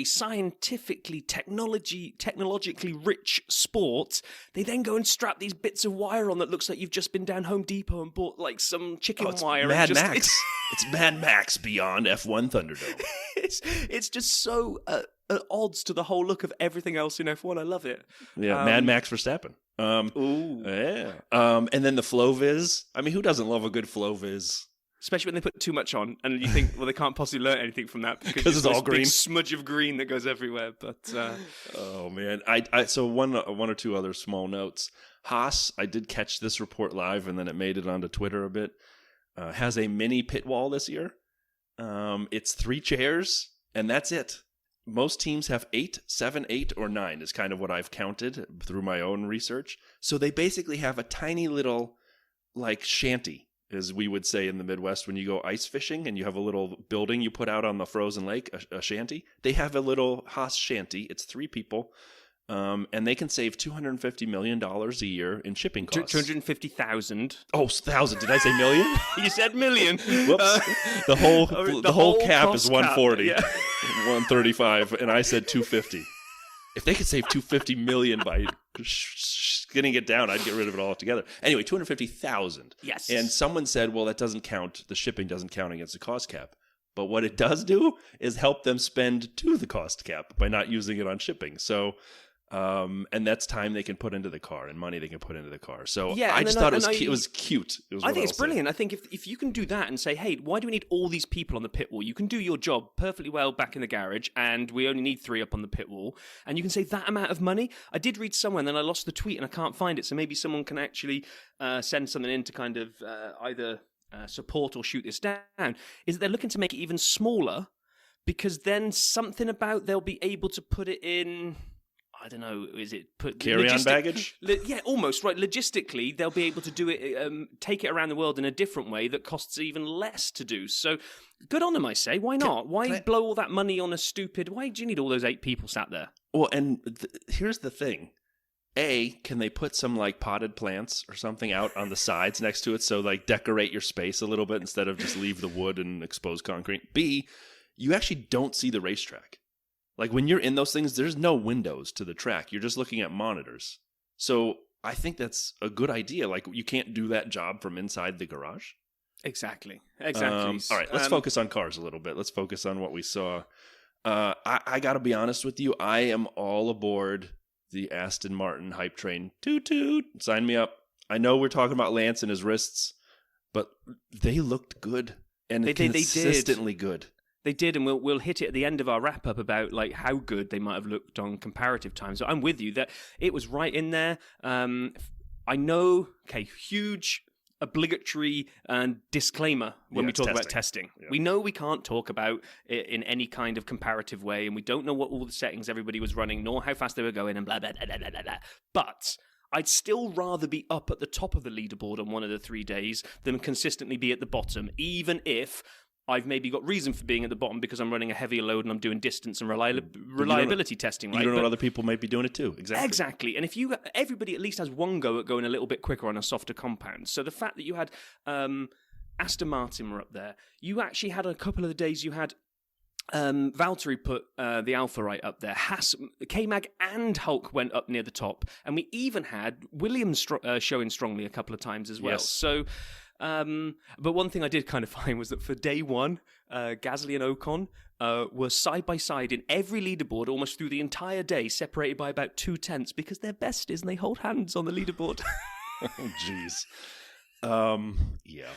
scientifically technologically rich sport, they then go and strap these bits of wire on that looks like you've just been down Home Depot and bought like some chicken wire. Mad Max. It's Mad Max beyond F1 Thunderdome. It's just so at odds to the whole look of everything else in F1. I love it. Yeah, Mad Max Verstappen. Yeah. And then the Flow Viz. I mean, who doesn't love a good Flow Viz? Especially when they put too much on, and you think, well, they can't possibly learn anything from that because it's all green, big smudge of green that goes everywhere. But oh man, so one or two other small notes. Haas, I did catch this report live, and then it made it onto Twitter a bit. Has a mini pit wall this year. It's 3 chairs, and that's it. Most teams have 8, 7, 8, or 9 is kind of what I've counted through my own research. So they basically have a tiny little, shanty, as we would say in the Midwest when you go ice fishing and you have a little building you put out on the frozen lake, a shanty. They have a little Haas shanty. It's 3 people. And they can save $250 million a year in shipping costs. 250,000. Oh, 1,000. Did I say million? You said million. Whoops. The whole cap is 140, 135, and I said 250. If they could save 250 million by skinning it down, I'd get rid of it all altogether. Anyway, 250,000. Yes. And someone said, well, that doesn't count. The shipping doesn't count against the cost cap. But what it does do is help them spend to the cost cap by not using it on shipping. So, and that's time they can put into the car and money they can put into the car. So yeah, I just thought it was cute. I think it's brilliant. I think if you can do that and say, hey, why do we need all these people on the pit wall? You can do your job perfectly well back in the garage, and we only need 3 up on the pit wall. And you can save that amount of money. I did read somewhere, and then I lost the tweet, and I can't find it. So maybe someone can actually send something in to kind of either support or shoot this down, is that they're looking to make it even smaller, because then something about they'll be able to put it in, I don't know, is it put carry-on baggage? Yeah, almost, right. Logistically, they'll be able to do it, take it around the world in a different way that costs even less to do. So good on them, I say. Why not? Why blow all that money on a stupid... Why do you need all those 8 people sat there? Well, and here's the thing. A, can they put some potted plants or something out on the sides next to it, so decorate your space a little bit instead of just leave the wood and exposed concrete? B, you actually don't see the racetrack. When you're in those things, there's no windows to the track. You're just looking at monitors. So I think that's a good idea. You can't do that job from inside the garage. Exactly. All right, let's focus on cars a little bit. Let's focus on what we saw. I got to be honest with you. I am all aboard the Aston Martin hype train. Toot toot. Sign me up. I know we're talking about Lance and his wrists, but they looked good and consistently good. They did, and we'll hit it at the end of our wrap up about like how good they might have looked on comparative time. So I'm with you that it was right in there. I know. Okay, huge obligatory disclaimer when we talk about testing. Yeah. We know we can't talk about it in any kind of comparative way, and we don't know what all the settings everybody was running, nor how fast they were going, and blah, blah, blah, blah, blah, blah. But I'd still rather be up at the top of the leaderboard on one of the 3 days than consistently be at the bottom, even if I've maybe got reason for being at the bottom because I'm running a heavier load and I'm doing distance and reliability testing. Right? You don't know other people might be doing it too. Exactly. And if everybody at least has one go at going a little bit quicker on a softer compound. So the fact that you had Aston Martin were up there, you actually had a couple of the days you had Valtteri put the Alpha right up there. K-Mag and Hulk went up near the top, and we even had Williams showing strongly a couple of times as well. Yes. So. But one thing I did kind of find was that for day one, Gasly and Ocon were side by side in every leaderboard almost through the entire day, separated by about 2/10 because they're besties and they hold hands on the leaderboard. Oh, jeez. Yeah.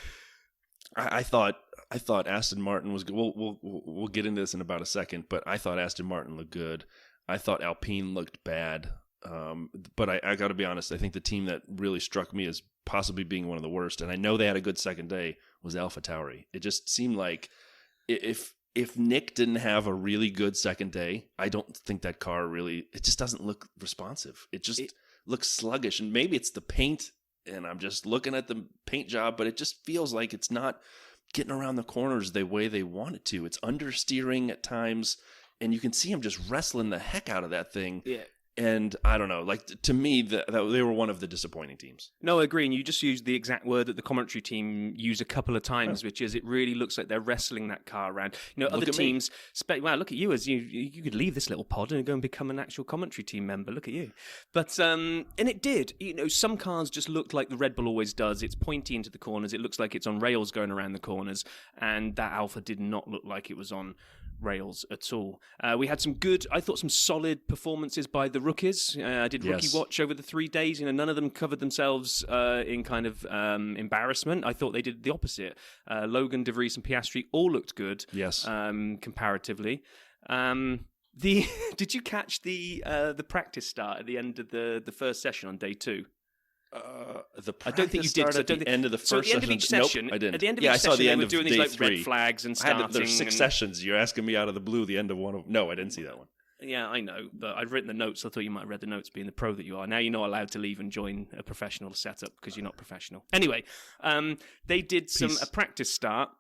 I thought Aston Martin was good. We'll get into this in about a second, but I thought Aston Martin looked good. I thought Alpine looked bad. But I got to be honest, I think the team that really struck me as possibly being one of the worst, and I know they had a good second day, was AlphaTauri. It just seemed like if Nick didn't have a really good second day, I don't think that car really, it just doesn't look responsive. It looks sluggish, and maybe it's the paint, and I'm just looking at the paint job, but it just feels like it's not getting around the corners the way they want it to. It's understeering at times, and you can see him just wrestling the heck out of that thing. Yeah. And I don't know, like to me, that they were one of the disappointing teams. No, I agree. And you just used the exact word that the commentary team used a couple of times, which is it really looks like they're wrestling that car around. You know, other teams, wow, look at you as you could leave this little pod and go and become an actual commentary team member. Look at you. But, and it did. You know, some cars just looked like the Red Bull always does. It's pointy into the corners. It looks like it's on rails going around the corners. And that Alpha did not look like it was on rails at all. We had some solid performances by the rookies. I did rookie watch over the 3 days. You know, none of them covered themselves in kind of embarrassment. I thought they did the opposite. Logan, De Vries, and Piastri all looked good. Yes, comparatively. Did you catch the practice start at the end of the first session on day 2? I don't think you did. So at the end of the first session. At the end of each session, nope, I didn't. At the end of each session, they were doing these like red flags and starting. There's 6 sessions. You're asking me out of the blue the end of one of. No, I didn't see that one. Yeah, I know, but I've written the notes. I thought you might have read the notes, being the pro that you are. Now you're not allowed to leave and join a professional setup because you're not professional. Anyway, they did a practice start.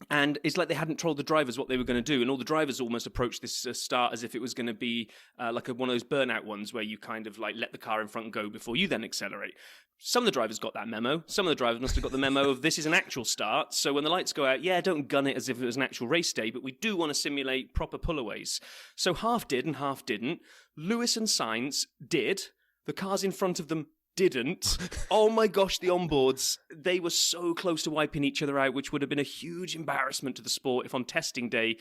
And it's like they hadn't told the drivers what they were going to do. And all the drivers almost approached this start as if it was going to be like one of those burnout ones where you kind of like let the car in front go before you then accelerate. Some of the drivers got that memo. Some of the drivers must have got the memo of this is an actual start. So when the lights go out, don't gun it as if it was an actual race day, but we do want to simulate proper pullaways. So half did and half didn't. Lewis and Sainz did. The cars in front of them didn't. Oh my gosh, the onboards, they were so close to wiping each other out, which would have been a huge embarrassment to the sport if on testing day,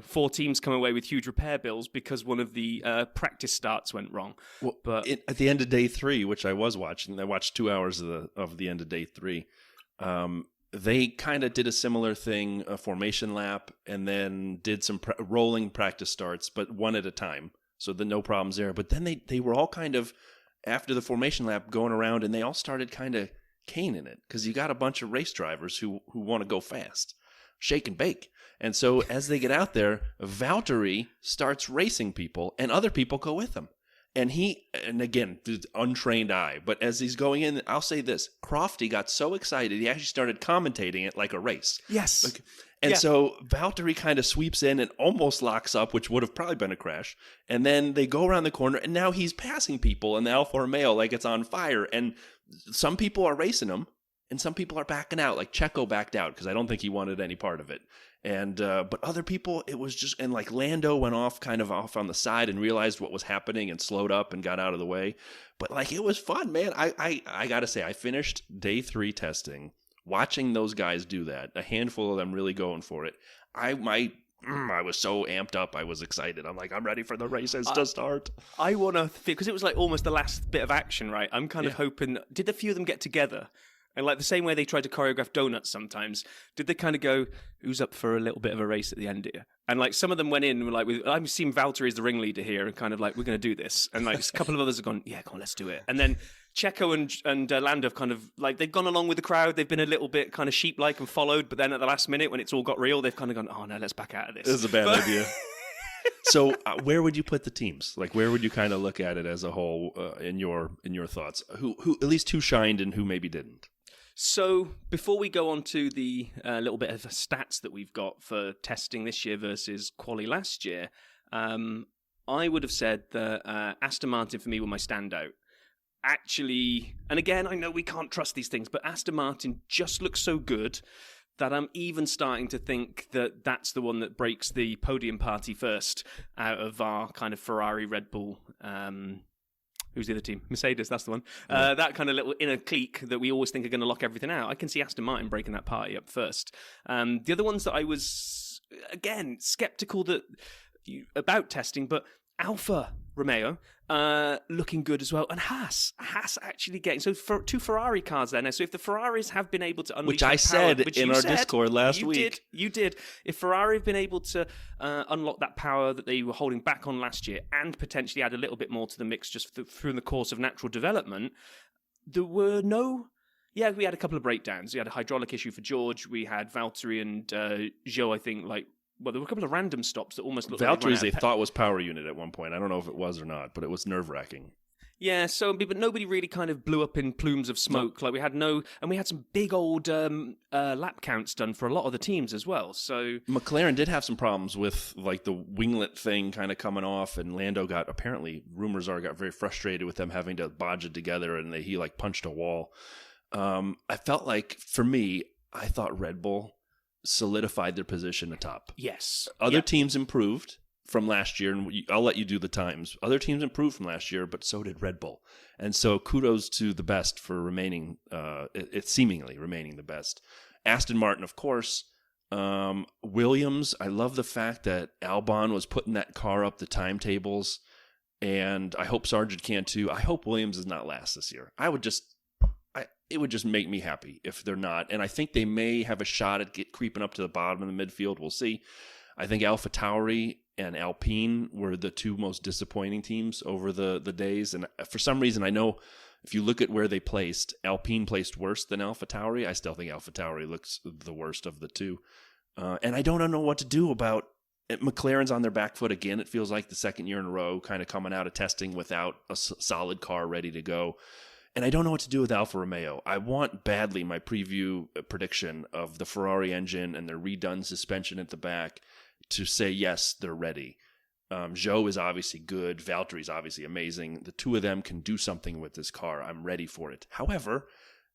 4 teams come away with huge repair bills because one of the practice starts went wrong. Well, but at the end of day 3, which I was watching, I watched 2 hours of the end of day 3. They kind of did a similar thing, a formation lap, and then did some rolling practice starts, but one at a time. So no problems there. But then they were all kind of, after the formation lap, going around, and they all started kind of caning it because you got a bunch of race drivers who want to go fast, shake and bake. And so as they get out there, Valtteri starts racing people, and other people go with him. And again, the untrained eye, but as he's going in, I'll say this, Crofty got so excited, he actually started commentating it like a race. Yes. So Valtteri kind of sweeps in and almost locks up, which would have probably been a crash. And then they go around the corner, and now he's passing people in the Alfa Romeo like it's on fire. And some people are racing him, and some people are backing out. Like Checo backed out because I don't think he wanted any part of it. And but other people, it was just, and like Lando went off on the side and realized what was happening and slowed up and got out of the way. But like it was fun, man. I gotta say, I finished day 3 testing, watching those guys do that. A handful of them really going for it. I was so amped up. I was excited. I'm like, I'm ready for the races to start. I want to, because it was like almost the last bit of action, right? I'm kind of hoping, did a few of them get together? And like the same way they tried to choreograph donuts sometimes, did they kind of go, who's up for a little bit of a race at the end here? And like some of them went in and were like, I've seen Valtteri as the ringleader here and kind of like, we're going to do this. And like a couple of others have gone, yeah, come on, let's do it. And then Checo and Lando have kind of like, they've gone along with the crowd. They've been a little bit kind of sheep-like and followed. But then at the last minute, when it's all got real, they've kind of gone, oh no, let's back out of this. This is a bad idea. So where would you put the teams? Like, where would you kind of look at it as a whole in your thoughts? Who at least who shined and who maybe didn't? So before we go on to the little bit of stats that we've got for testing this year versus quali last year, I would have said that Aston Martin for me were my standout. Actually, and again, I know we can't trust these things, but Aston Martin just looks so good that I'm even starting to think that that's the one that breaks the podium party first out of our kind of Ferrari, Red Bull, who's the other team? Mercedes, that's the one. Yeah. That kind of little inner clique that we always think are going to lock everything out. I can see Aston Martin breaking that party up first. The other ones that I was, again, skeptical about testing, but Alfa Romeo looking good as well, and Haas actually getting for two Ferrari cars there now. So if the Ferraris have been able to unleash which I said in our Discord last week, you did. If Ferrari have been able to unlock that power that they were holding back on last year, and potentially add a little bit more to the mix just through the course of natural development, there were no. Yeah, we had a couple of breakdowns. We had a hydraulic issue for George. We had Valtteri and Zhou, I think, well, there were a couple of random stops that almost looked like Valtteri's they thought was power unit at one point. I don't know if it was or not, but it was nerve-wracking. Yeah, but nobody really kind of blew up in plumes of smoke. Like we had some big old lap counts done for a lot of the teams as well. So McLaren did have some problems with like the winglet thing kind of coming off, and Lando got rumors got very frustrated with them having to bodge it together, and he like punched a wall. I felt like for me, I thought Red Bull solidified their position atop. Yes. Other teams improved from last year, and I'll let you do the times. Other teams improved from last year, but so did Red Bull. And so kudos to the best for remaining, it's seemingly remaining the best. Aston Martin, of course. Williams, I love the fact that Albon was putting that car up the timetables, and I hope Sargent can too. I hope Williams is not last this year. It would just make me happy if they're not. And I think they may have a shot at creeping up to the bottom of the midfield. We'll see. I think AlphaTauri and Alpine were the two most disappointing teams over the days. And for some reason, I know if you look at where they placed, Alpine placed worse than AlphaTauri. I still think AlphaTauri looks the worst of the two. And I don't know what to do about it. McLaren's on their back foot again. It feels like the second year in a row, kind of coming out of testing without a solid car ready to go. And I don't know what to do with Alfa Romeo. I want badly my preview prediction of the Ferrari engine and their redone suspension at the back to say, yes, they're ready. Zhou is obviously good. Valtteri's obviously amazing. The two of them can do something with this car. I'm ready for it. However,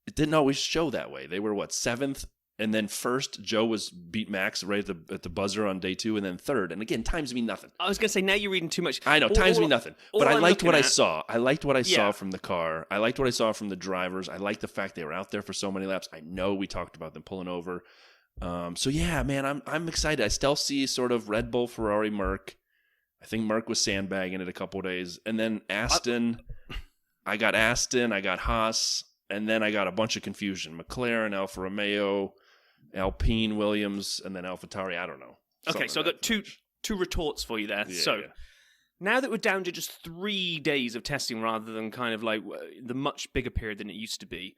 it didn't always show that way. They were, seventh? And then first, Zhou beat Max right at the buzzer on day 2, and then third. And again, times mean nothing. I was going to say, now you're reading too much. I know, times mean nothing. But I liked what I saw. I liked what I saw from the car. I liked what I saw from the drivers. I liked the fact they were out there for so many laps. I know we talked about them pulling over. So yeah, man, I'm excited. I still see sort of Red Bull, Ferrari, Merck. I think Merck was sandbagging it a couple of days. And then Aston. I got Haas. And then I got a bunch of confusion. McLaren, Alfa Romeo, Alpine, Williams, and then AlphaTauri. I don't know. Okay, so I've got two retorts for you there. Now that we're down to just 3 days of testing rather than kind of like the much bigger period than it used to be,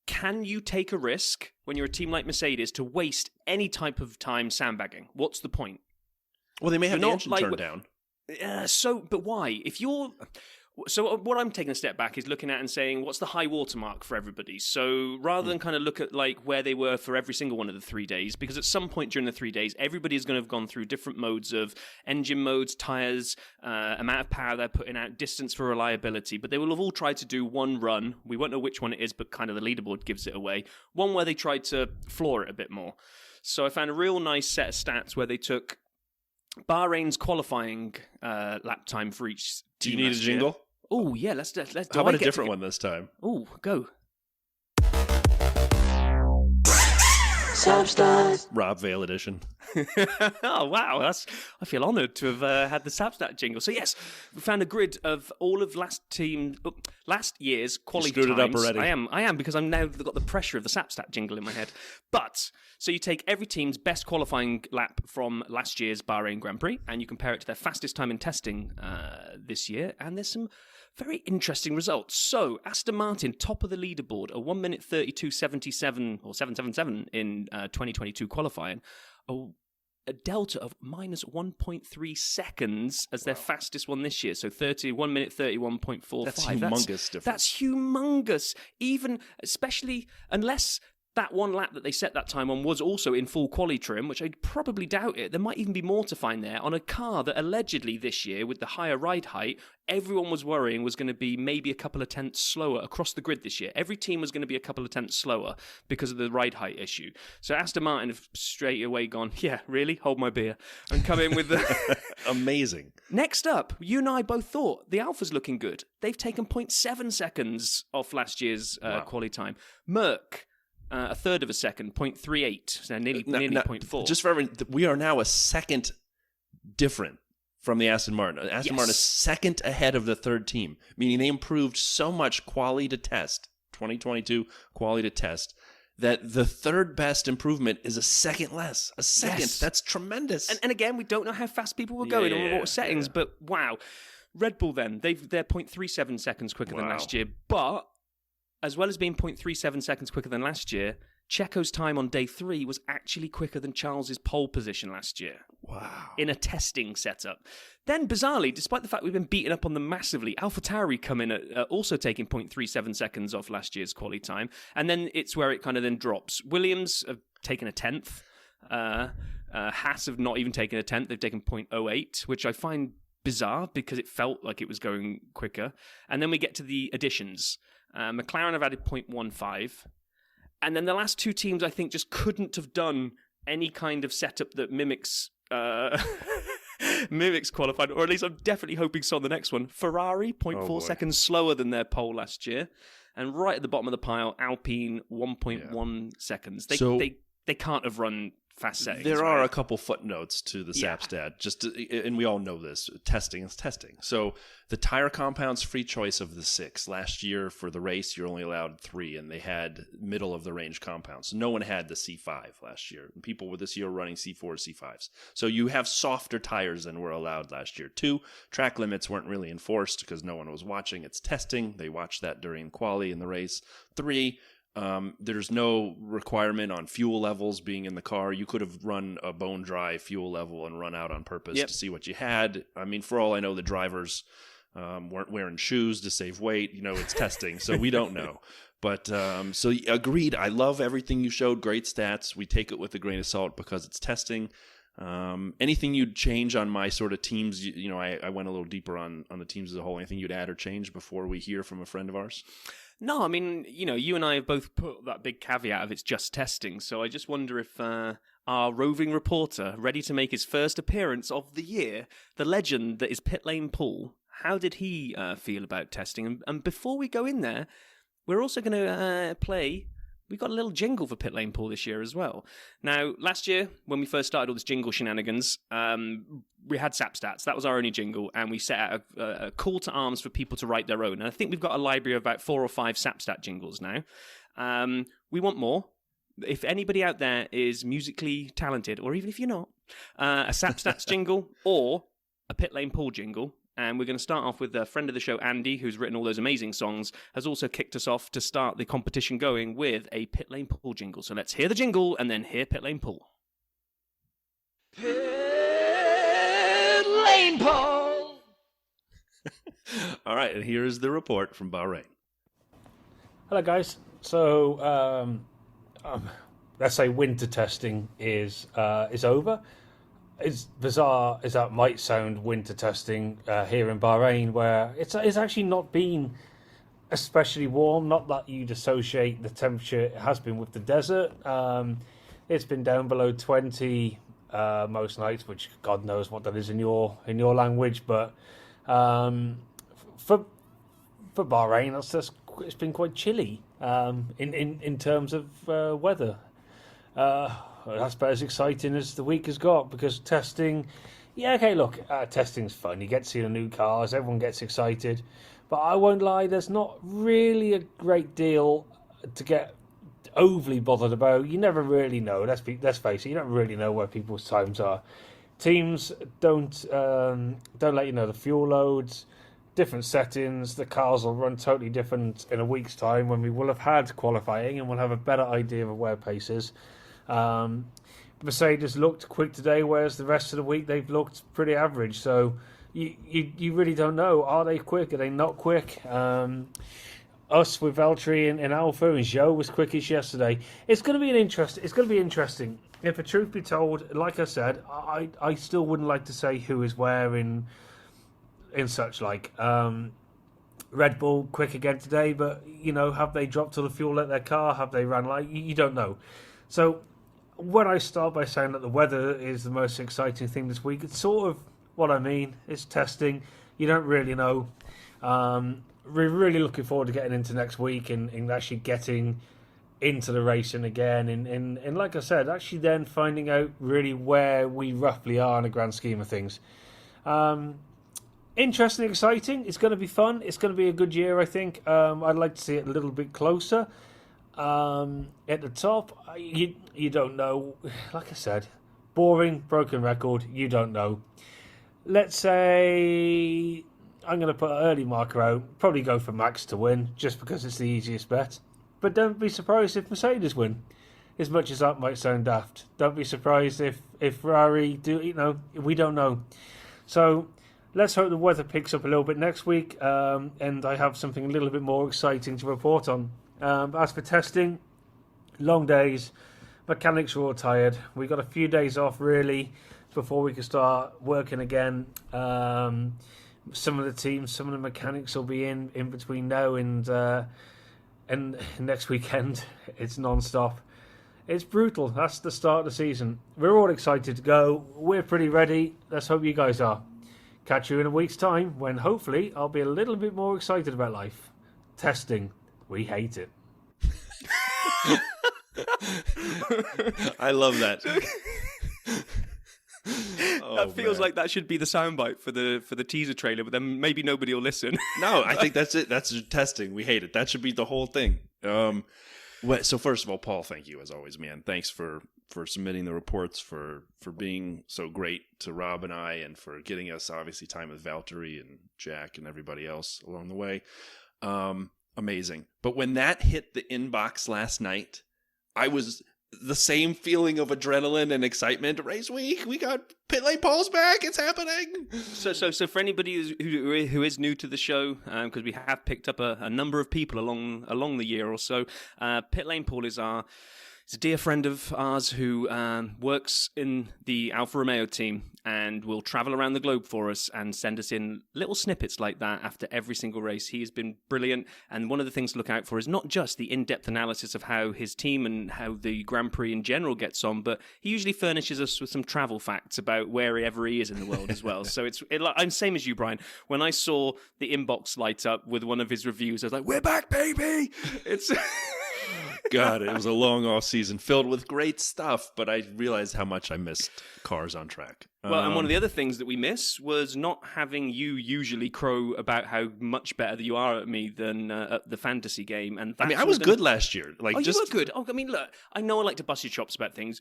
can you take a risk when you're a team like Mercedes to waste any type of time sandbagging? What's the point? Well, they may have the engine turned down. But why? So what I'm taking a step back is looking at and saying, what's the high watermark for everybody? So rather than kind of look at like where they were for every single one of the 3 days, because at some point during the 3 days, everybody is going to have gone through different modes of engine modes, tires, amount of power they're putting out, distance for reliability, but they will have all tried to do one run. We won't know which one it is, but kind of the leaderboard gives it away. One where they tried to floor it a bit more. So I found a real nice set of stats where they took Bahrain's qualifying lap time for each team. Do you need a jingle? Oh, yeah, let's do How about a different one this time? Oh, go. Rob Vale edition. Oh wow, I feel honoured to have had the Sapstat jingle. So yes, we found a grid of all of last year's quality screwed times. it up already. I am because I'm now got the pressure of the Sapstat jingle in my head. But so you take every team's best qualifying lap from last year's Bahrain Grand Prix, and you compare it to their fastest time in testing this year, and there's some very interesting results. So, Aston Martin, top of the leaderboard, a 1 minute 32.77 or 777 in 2022 qualifying, a delta of minus 1.3 seconds as their fastest one this year. So 1 minute 31.45. That's humongous difference. That's humongous. Even, especially, unless that one lap that they set that time on was also in full quali trim, which I probably doubt it. There might even be more to find there on a car that allegedly this year, with the higher ride height, everyone was worrying was going to be maybe a couple of tenths slower across the grid this year. Every team was going to be a couple of tenths slower because of the ride height issue. So Aston Martin have straight away gone, yeah, really? Hold my beer. And come in with the... Amazing. Next up, you and I both thought the Alpha's looking good. They've taken 0.7 seconds off last year's quali time. Merc... a third of a second, 0.38, so nearly 0.4. Just for everyone, we are now a second different from the Aston Martin. Aston Martin is second ahead of the third team, meaning they improved so much quality to test, 2022 quality to test, that the third best improvement is a second less. A second. Yes. That's tremendous. And again, we don't know how fast people were going or what settings, but wow. Red Bull then, they're 0.37 seconds quicker than last year, but... as well as being 0.37 seconds quicker than last year, Checo's time on day 3 was actually quicker than Charles's pole position last year. Wow. In a testing setup. Then, bizarrely, despite the fact we've been beaten up on them massively, AlphaTauri come in at also taking 0.37 seconds off last year's quali time. And then it's where it kind of then drops. Williams have taken a tenth. Haas have not even taken a tenth. They've taken 0.08, which I find bizarre because it felt like it was going quicker. And then we get to the additions. McLaren have added 0.15. And then the last two teams, I think, just couldn't have done any kind of setup that mimics qualified, or at least I'm definitely hoping so on the next one. Ferrari, 0.4 seconds slower than their pole last year. And right at the bottom of the pile, Alpine, 1.1 seconds. They can't have run fast settings. There are a couple footnotes to the Sapstat, and we all know this. Testing is testing. So the tire compounds free choice of the 6. Last year for the race, you're only allowed 3, and they had middle of the range compounds. So no one had the C5 last year. And people were this year running C4, C5s. So you have softer tires than were allowed last year. 2, track limits weren't really enforced because no one was watching. It's testing. They watched that during quali in the race. 3, there's no requirement on fuel levels being in the car. You could have run a bone dry fuel level and run out on purpose to see what you had. I mean, for all I know, the drivers weren't wearing shoes to save weight. You know, it's testing, so we don't know. But so agreed. I love everything you showed. Great stats. We take it with a grain of salt because it's testing. Anything you'd change on my sort of teams? You know, I went a little deeper on the teams as a whole. Anything you'd add or change before we hear from a friend of ours? No, I mean, you know, you and I have both put that big caveat of it's just testing. So I just wonder if our roving reporter, ready to make his first appearance of the year, the legend that is Pit Lane Paul, how did he feel about testing? And before we go in there, we're also going to play... We got a little jingle for Pit Lane Paul this year as well. Now, last year, when we first started all this jingle shenanigans, we had Sapstats. That was our only jingle, and we set out a call to arms for people to write their own. And I think we've got a library of about 4 or 5 Sapstat jingles now. We want more. If anybody out there is musically talented, or even if you're not, a Sapstats jingle or a Pit Lane Paul jingle. And we're going to start off with a friend of the show, Andy, who's written all those amazing songs, has also kicked us off to start the competition going with a Pit Lane Paul jingle. So let's hear the jingle and then hear Pit Lane Paul. Pit Lane Paul! All right, and here is the report from Bahrain. Hello, guys. So, let's say winter testing is over. As bizarre as that might sound, winter testing here in Bahrain, where it's actually not been especially warm. Not that you'd associate the temperature it has been with the desert. It's been down below 20 most nights, which God knows what that is in your language. But for Bahrain, it's been quite chilly in terms of weather. that's about as exciting as the week has got, because testing, yeah, okay, look, testing's fun. You get to see the new cars, everyone gets excited. But I won't lie, there's not really a great deal to get overly bothered about. You never really know. Let's face it, you don't really know where people's times are. Teams don't let you know the fuel loads, different settings. The cars will run totally different in a week's time when we will have had qualifying and we'll have a better idea of where pace is. Mercedes looked quick today, whereas the rest of the week they've looked pretty average. So you really don't know. Are they quick? Are they not quick? Us with Valtteri in Alpha, and Zhou was quickest yesterday. It's going to be interesting. If the truth be told, like I said, I still wouldn't like to say who is where in such like. Red Bull quick again today, but have they dropped all the fuel at their car? Have they ran light? You don't know. So when I start by saying that the weather is the most exciting thing this week, it's sort of what I mean. It's testing. You don't really know. We're really looking forward to getting into next week and actually getting into the racing again. And like I said, actually then finding out really where we roughly are in the grand scheme of things. Interesting, exciting. It's going to be fun. It's going to be a good year, I think. I'd like to see it a little bit closer. At the top, you don't know. Like I said, boring, broken record. You don't know. Let's say I'm going to put an early marker out. Probably go for Max to win, just because it's the easiest bet. But don't be surprised if Mercedes win. As much as that might sound daft, don't be surprised if Ferrari do. We don't know. So let's hope the weather picks up a little bit next week, and I have something a little bit more exciting to report on. As for testing, long days, mechanics are all tired. We got a few days off really before we can start working again. Some of the teams, some of the mechanics will be in between now and next weekend. It's non-stop. It's brutal. That's the start of the season. We're all excited to go. We're pretty ready. Let's hope you guys are. Catch you in a week's time when hopefully I'll be a little bit more excited about life. Testing. We hate it. I love that. That feels like that should be the soundbite for the teaser trailer, but then maybe nobody will listen. No, I think that's it. That's testing. We hate it. That should be the whole thing. So first of all, Paul, thank you as always, man. Thanks for submitting the reports, for being so great to Rob and I, and for getting us obviously time with Valtteri and Jack and everybody else along the way. Amazing. But when that hit the inbox last night, I was the same feeling of adrenaline and excitement. Race week, we got Pit Lane Paul's back. It's happening. So for anybody who is new to the show, because we have picked up a number of people along the year or so, Pit Lane Paul is a dear friend of ours who works in the Alfa Romeo team and will travel around the globe for us and send us in little snippets like that after every single race. He has been brilliant, and one of the things to look out for is not just the in-depth analysis of how his team and how the Grand Prix in general gets on, but he usually furnishes us with some travel facts about wherever he is in the world as well. So I'm same as you, Brian. When I saw the inbox light up with one of his reviews, I was like, "We're back, baby!" It's God, it was a long off season filled with great stuff, but I realized how much I missed cars on track. Well, and one of the other things that we miss was not having you usually crow about how much better you are at me than at the fantasy game. And I was good last year. You were good. Oh, I mean, look, I know I like to bust your chops about things.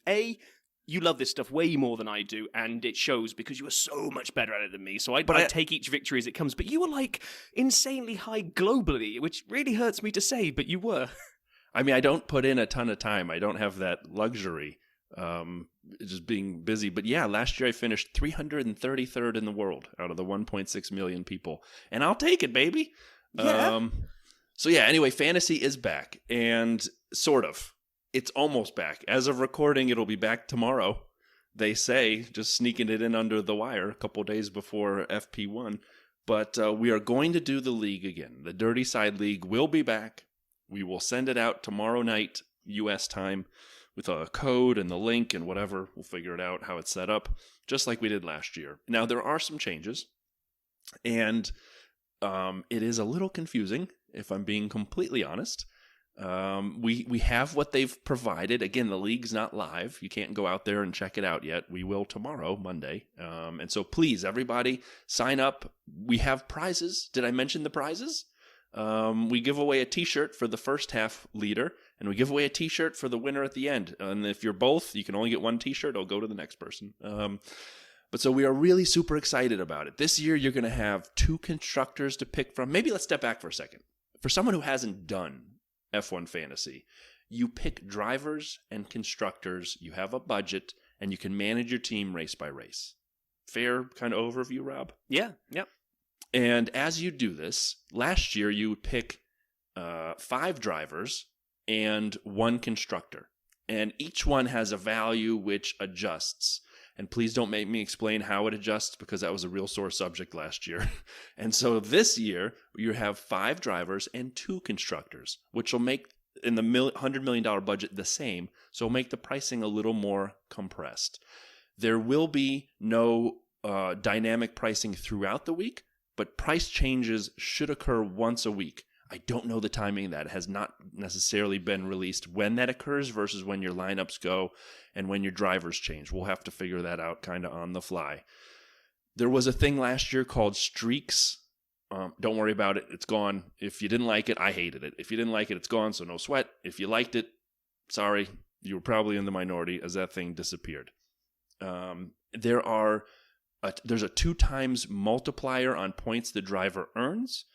You love this stuff way more than I do, and it shows because you are so much better at it than me. So I take each victory as it comes. But you were like insanely high globally, which really hurts me to say, but you were. I mean, I don't put in a ton of time. I don't have that luxury, just being busy. But yeah, last year I finished 333rd in the world out of the 1.6 million people. And I'll take it, baby. Yeah. So yeah, anyway, fantasy is back. And sort of. It's almost back. As of recording, it'll be back tomorrow. They say, just sneaking it in under the wire a couple days before FP1. But we are going to do the league again. The Dirty Side League will be back. We will send it out tomorrow night, U.S. time, with a code and the link and whatever. We'll figure it out, how it's set up, just like we did last year. Now, there are some changes, and it is a little confusing, if I'm being completely honest. We have what they've provided. Again, the league's not live. You can't go out there and check it out yet. We will tomorrow, Monday. And so please, everybody, sign up. We have prizes. Did I mention the prizes? We give away a T-shirt for the first half leader, and we give away a T-shirt for the winner at the end. And if you're both, you can only get one T-shirt. It'll go to the next person. But so we are really super excited about it. This year, you're going to have 2 constructors to pick from. Maybe let's step back for a second. For someone who hasn't done F1 Fantasy, you pick drivers and constructors, you have a budget, and you can manage your team race by race. Fair kind of overview, Rob? Yeah, yep. And as you do this, last year you would pick 5 drivers and 1 constructor. And each one has a value which adjusts. And please don't make me explain how it adjusts, because that was a real sore subject last year. And so this year, you have 5 drivers and 2 constructors, which will make, in the $100 million budget, the same. So it'll make the pricing a little more compressed. There will be no dynamic pricing throughout the week, but price changes should occur once a week. I don't know the timing of that. It has not necessarily been released when that occurs versus when your lineups go and when your drivers change. We'll have to figure that out kind of on the fly. There was a thing last year called streaks. Don't worry about it. It's gone. If you didn't like it, I hated it. If you didn't like it, it's gone, so no sweat. If you liked it, sorry, you were probably in the minority as that thing disappeared. There's a 2 times multiplier on points the driver earns.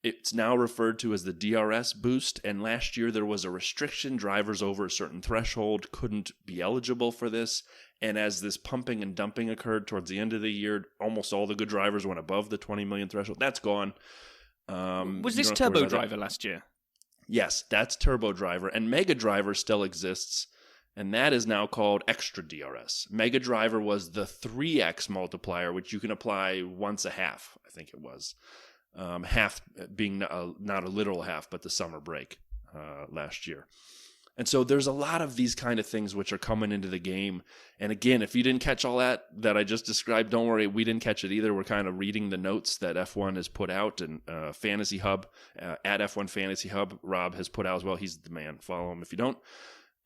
It's now referred to as the DRS boost, and last year there was a restriction. Drivers over a certain threshold couldn't be eligible for this, and as this pumping and dumping occurred towards the end of the year, almost all the good drivers went above the 20 million threshold. That's gone. Was this Turbo Driver last year? Yes, that's Turbo Driver, and Mega Driver still exists, and that is now called Extra DRS. Mega Driver was the 3x multiplier, which you can apply once a half, I think it was. Half being not a literal half, but the summer break last year. And so there's a lot of these kind of things which are coming into the game. And again, if you didn't catch all that I just described, don't worry, we didn't catch it either. We're kind of reading the notes that F1 has put out, and Fantasy Hub, at F1 Fantasy Hub, Rob has put out as well. He's the man. Follow him if you don't.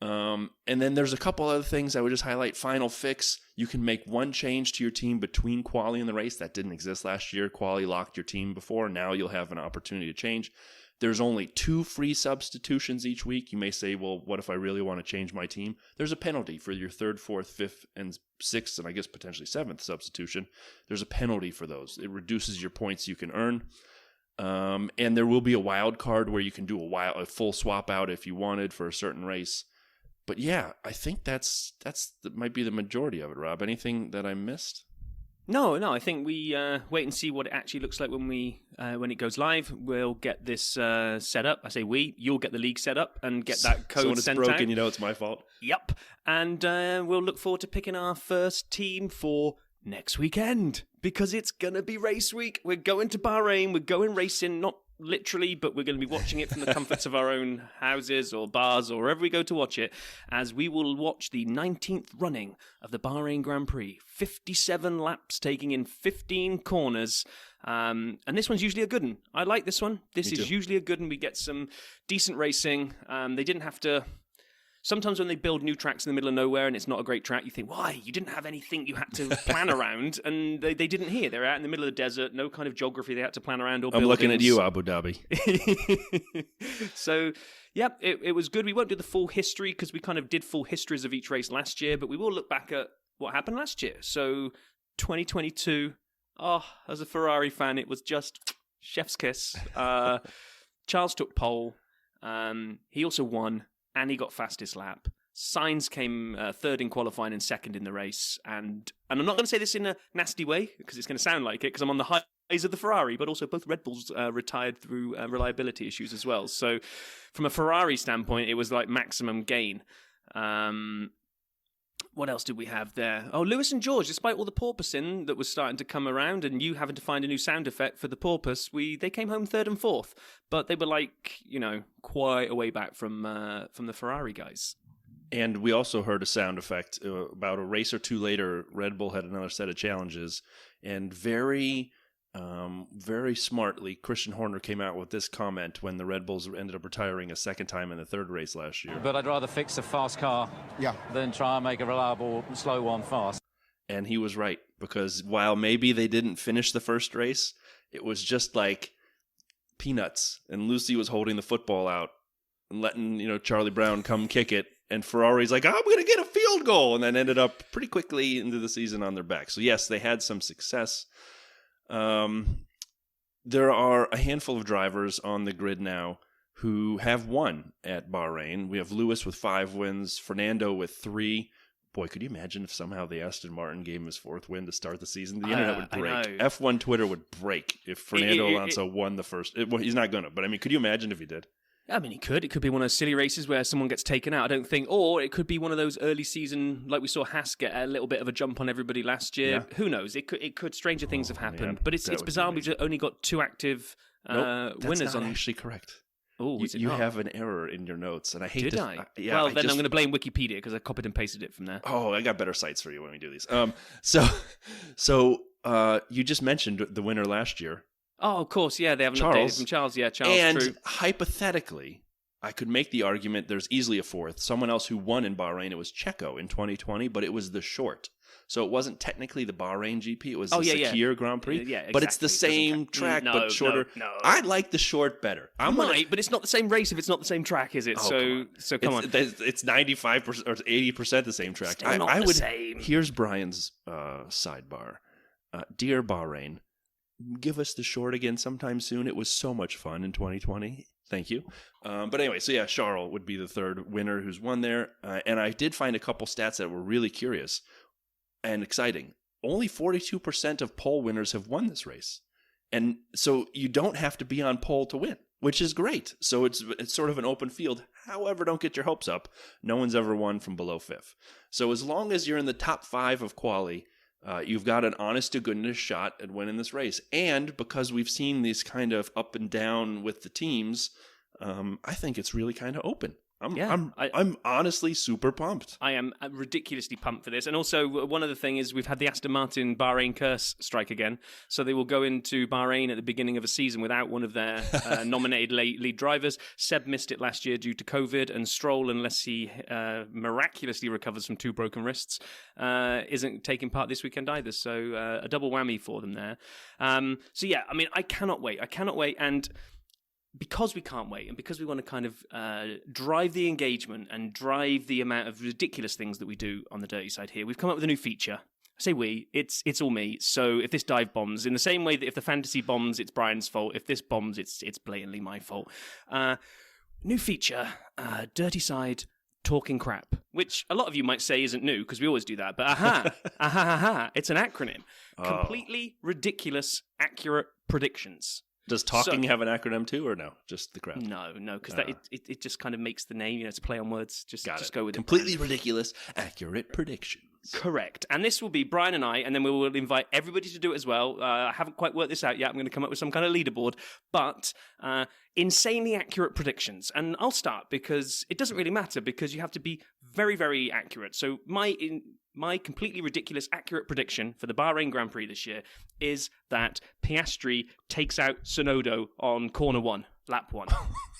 And then there's a couple other things I would just highlight. Final fix, you can make 1 change to your team between quali and the race. That didn't exist last year. Quali locked your team before. Now you'll have an opportunity to change. There's only 2 free substitutions each week. You may say, well, what if I really want to change my team? There's a penalty for your 3rd, 4th, 5th, and 6th, and I guess potentially 7th substitution. There's a penalty for those. It reduces your points you can earn. And there will be a wild card where you can do a full swap out if you wanted for a certain race. But yeah, I think that might be the majority of it, Rob. Anything that I missed? No. I think we wait and see what it actually looks like when it goes live. We'll get this set up. I say you'll get the league set up and get that code so when it's sent broken, out. you know it's my fault. Yep. And we'll look forward to picking our first team for next weekend, because it's going to be race week. We're going to Bahrain. We're going racing, not literally, but we're going to be watching it from the comforts of our own houses or bars or wherever we go to watch it, as we will watch the 19th running of the Bahrain Grand Prix. 57 laps, taking in 15 corners. And this one's usually a good one. I like this one. This is usually a good one. We get some decent racing. They didn't have to... Sometimes when they build new tracks in the middle of nowhere and it's not a great track, you think, why? You didn't have anything you had to plan around, and they didn't here. They're out in the middle of the desert, no kind of geography they had to plan around or buildings. I'm looking at you, Abu Dhabi. So, yeah, it was good. We won't do the full history because we kind of did full histories of each race last year, but we will look back at what happened last year. So, 2022, as a Ferrari fan, it was just chef's kiss. Charles took pole. He also won. And he got fastest lap. Sainz came 3rd in qualifying and 2nd in the race. And I'm not going to say this in a nasty way, because it's going to sound like it, because I'm on the highs of the Ferrari, but also both Red Bulls retired through reliability issues as well. So from a Ferrari standpoint, it was like maximum gain. What else did we have there? Oh, Lewis and George, despite all the porpoising that was starting to come around and you having to find a new sound effect for the porpoise, they came home 3rd and 4th. But they were quite a way back from the Ferrari guys. And we also heard a sound effect about a race or two later. Red Bull had another set of challenges, and very very smartly, Christian Horner came out with this comment when the Red Bulls ended up retiring a second time in the third race last year. But I'd rather fix a fast car than try and make a reliable, slow one fast. And he was right, because while maybe they didn't finish the first race, it was just like peanuts. And Lucy was holding the football out and letting, Charlie Brown come kick it. And Ferrari's like, I'm going to get a field goal. And then ended up pretty quickly into the season on their back. So yes, they had some success. There are a handful of drivers on the grid now who have won at Bahrain. We have Lewis with 5 wins, Fernando with 3. Boy, could you imagine if somehow the Aston Martin gave him his 4th win to start the season? The internet would break. F1 Twitter would break if Fernando Alonso won the first. Well, he's not going to, but I mean, could you imagine if he did? I mean, he could. It could be one of those silly races where someone gets taken out, I don't think. Or it could be one of those early season, like we saw Haas get a little bit of a jump on everybody last year. Yeah. Who knows? It could. Stranger things have happened. Man, but it's bizarre. We've only got 2 active winners. That's not actually correct. Oh, you have an error in your notes, and I hate Did this. I? Well, then I'm going to blame Wikipedia because I copied and pasted it from there. Oh, I got better sites for you when we do these. So you just mentioned the winner last year. Oh, of course, yeah, they haven't updated from Charles. Yeah, Charles. And true. Hypothetically, I could make the argument there's easily a 4th. Someone else who won in Bahrain, it was Checo in 2020, but it was the short. So it wasn't technically the Bahrain GP. It was the Sakir Grand Prix. Yeah, exactly. But it's the same track, but shorter. No. I like the short better. But it's not the same race if it's not the same track, is it? Oh, come on. It's 95% or 80% the same track. Same. Here's Brian's sidebar. Dear Bahrain, give us the short again sometime soon. It was so much fun in 2020. Thank you. But anyway, so yeah, Charles would be the 3rd winner who's won there. And I did find a couple stats that were really curious and exciting. Only 42% of pole winners have won this race. And so you don't have to be on pole to win, which is great. So it's sort of an open field. However, don't get your hopes up. No one's ever won from below 5th. So as long as you're in the top 5 of quali, you've got an honest-to-goodness shot at winning this race. And because we've seen these kind of up and down with the teams, I think it's really kind of open. I'm honestly super pumped. I am ridiculously pumped for this. And also, one other thing is we've had the Aston Martin Bahrain curse strike again. So they will go into Bahrain at the beginning of a season without one of their nominated lead drivers. Seb missed it last year due to COVID, and Stroll, unless he miraculously recovers from 2 broken wrists, isn't taking part this weekend either. So a double whammy for them there. So yeah, I mean, I cannot wait. And because we can't wait, and because we want to kind of drive the engagement and drive the amount of ridiculous things that we do on the dirty side here, we've come up with a new feature. I say we, it's all me. So if this dive bombs, in the same way that if the fantasy bombs, it's Brian's fault. If this bombs, it's blatantly my fault. New feature, dirty side talking crap, which a lot of you might say isn't new because we always do that. But it's an acronym. Completely ridiculous, accurate predictions. Does talking have an acronym too, or no? Just the crap? No, because it just kind of makes the name, it's a play on words. Just go with it. Completely ridiculous, accurate predictions. Correct. And this will be Brian and I, and then we will invite everybody to do it as well. I haven't quite worked this out yet. I'm going to come up with some kind of leaderboard, but insanely accurate predictions. And I'll start because it doesn't really matter because you have to be very, very accurate. So my completely ridiculous, accurate prediction for the Bahrain Grand Prix this year is that Piastri takes out Tsunoda on corner 1, lap 1.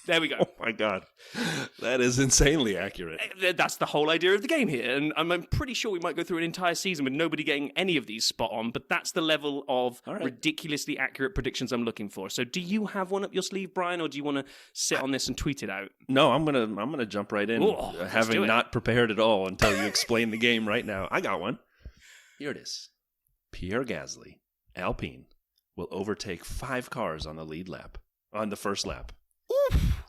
There we go. Oh my God. That is insanely accurate. That's the whole idea of the game here. And I'm pretty sure we might go through an entire season with nobody getting any of these spot on, but that's the level of ridiculously accurate predictions I'm looking for. So do you have one up your sleeve, Brian, or do you want to sit on this and tweet it out? No, I'm gonna jump right in, having not prepared at all until you explain the game right now. I got one. Here it is. Pierre Gasly, Alpine, will overtake 5 cars on the first lap. Oof.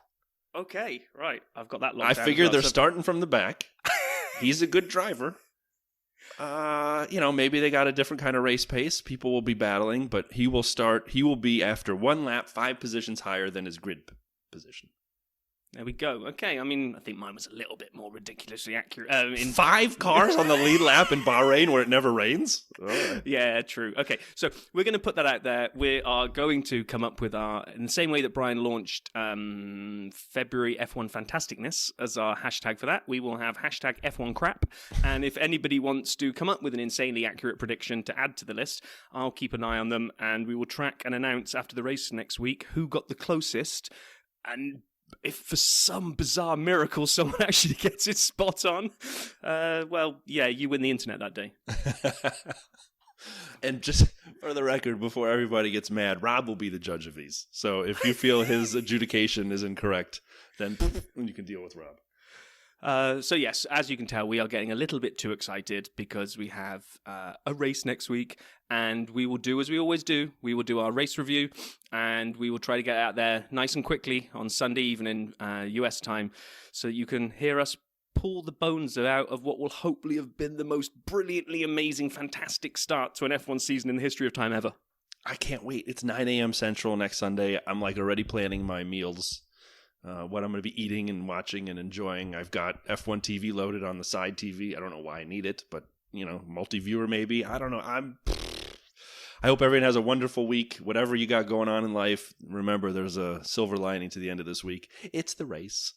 Okay, right. I've got that locked down. I figure they're starting from the back. He's a good driver. Maybe they got a different kind of race pace. People will be battling, but he will be after 1 lap 5 positions higher than his grid position. There we go. Okay, I mean, I think mine was a little bit more ridiculously accurate. In 5 cars on the lead lap in Bahrain where it never rains? All right. Yeah, true. Okay, so we're going to put that out there. We are going to come up with in the same way that Brian launched February F1 Fantasticness as our hashtag for that, we will have hashtag F1 Crap. And if anybody wants to come up with an insanely accurate prediction to add to the list, I'll keep an eye on them, and we will track and announce after the race next week who got the closest. And if for some bizarre miracle someone actually gets it spot on, well, yeah, you win the internet that day. And just for the record, before everybody gets mad, Rob will be the judge of these. So if you feel his adjudication is incorrect, then you can deal with Rob. So yes, as you can tell, we are getting a little bit too excited because we have a race next week, and we will do as we always do. We will do our race review, and we will try to get out there nice and quickly on Sunday evening US time, so that you can hear us pull the bones out of what will hopefully have been the most brilliantly amazing, fantastic start to an F1 season in the history of time ever. I can't wait. It's 9 a.m. Central next Sunday. I'm like already planning my meals. What I'm going to be eating and watching and enjoying. I've got F1 TV loaded on the side TV. I don't know why I need it, but, multi-viewer maybe. I don't know. I hope everyone has a wonderful week. Whatever you got going on in life, remember there's a silver lining to the end of this week. It's the race.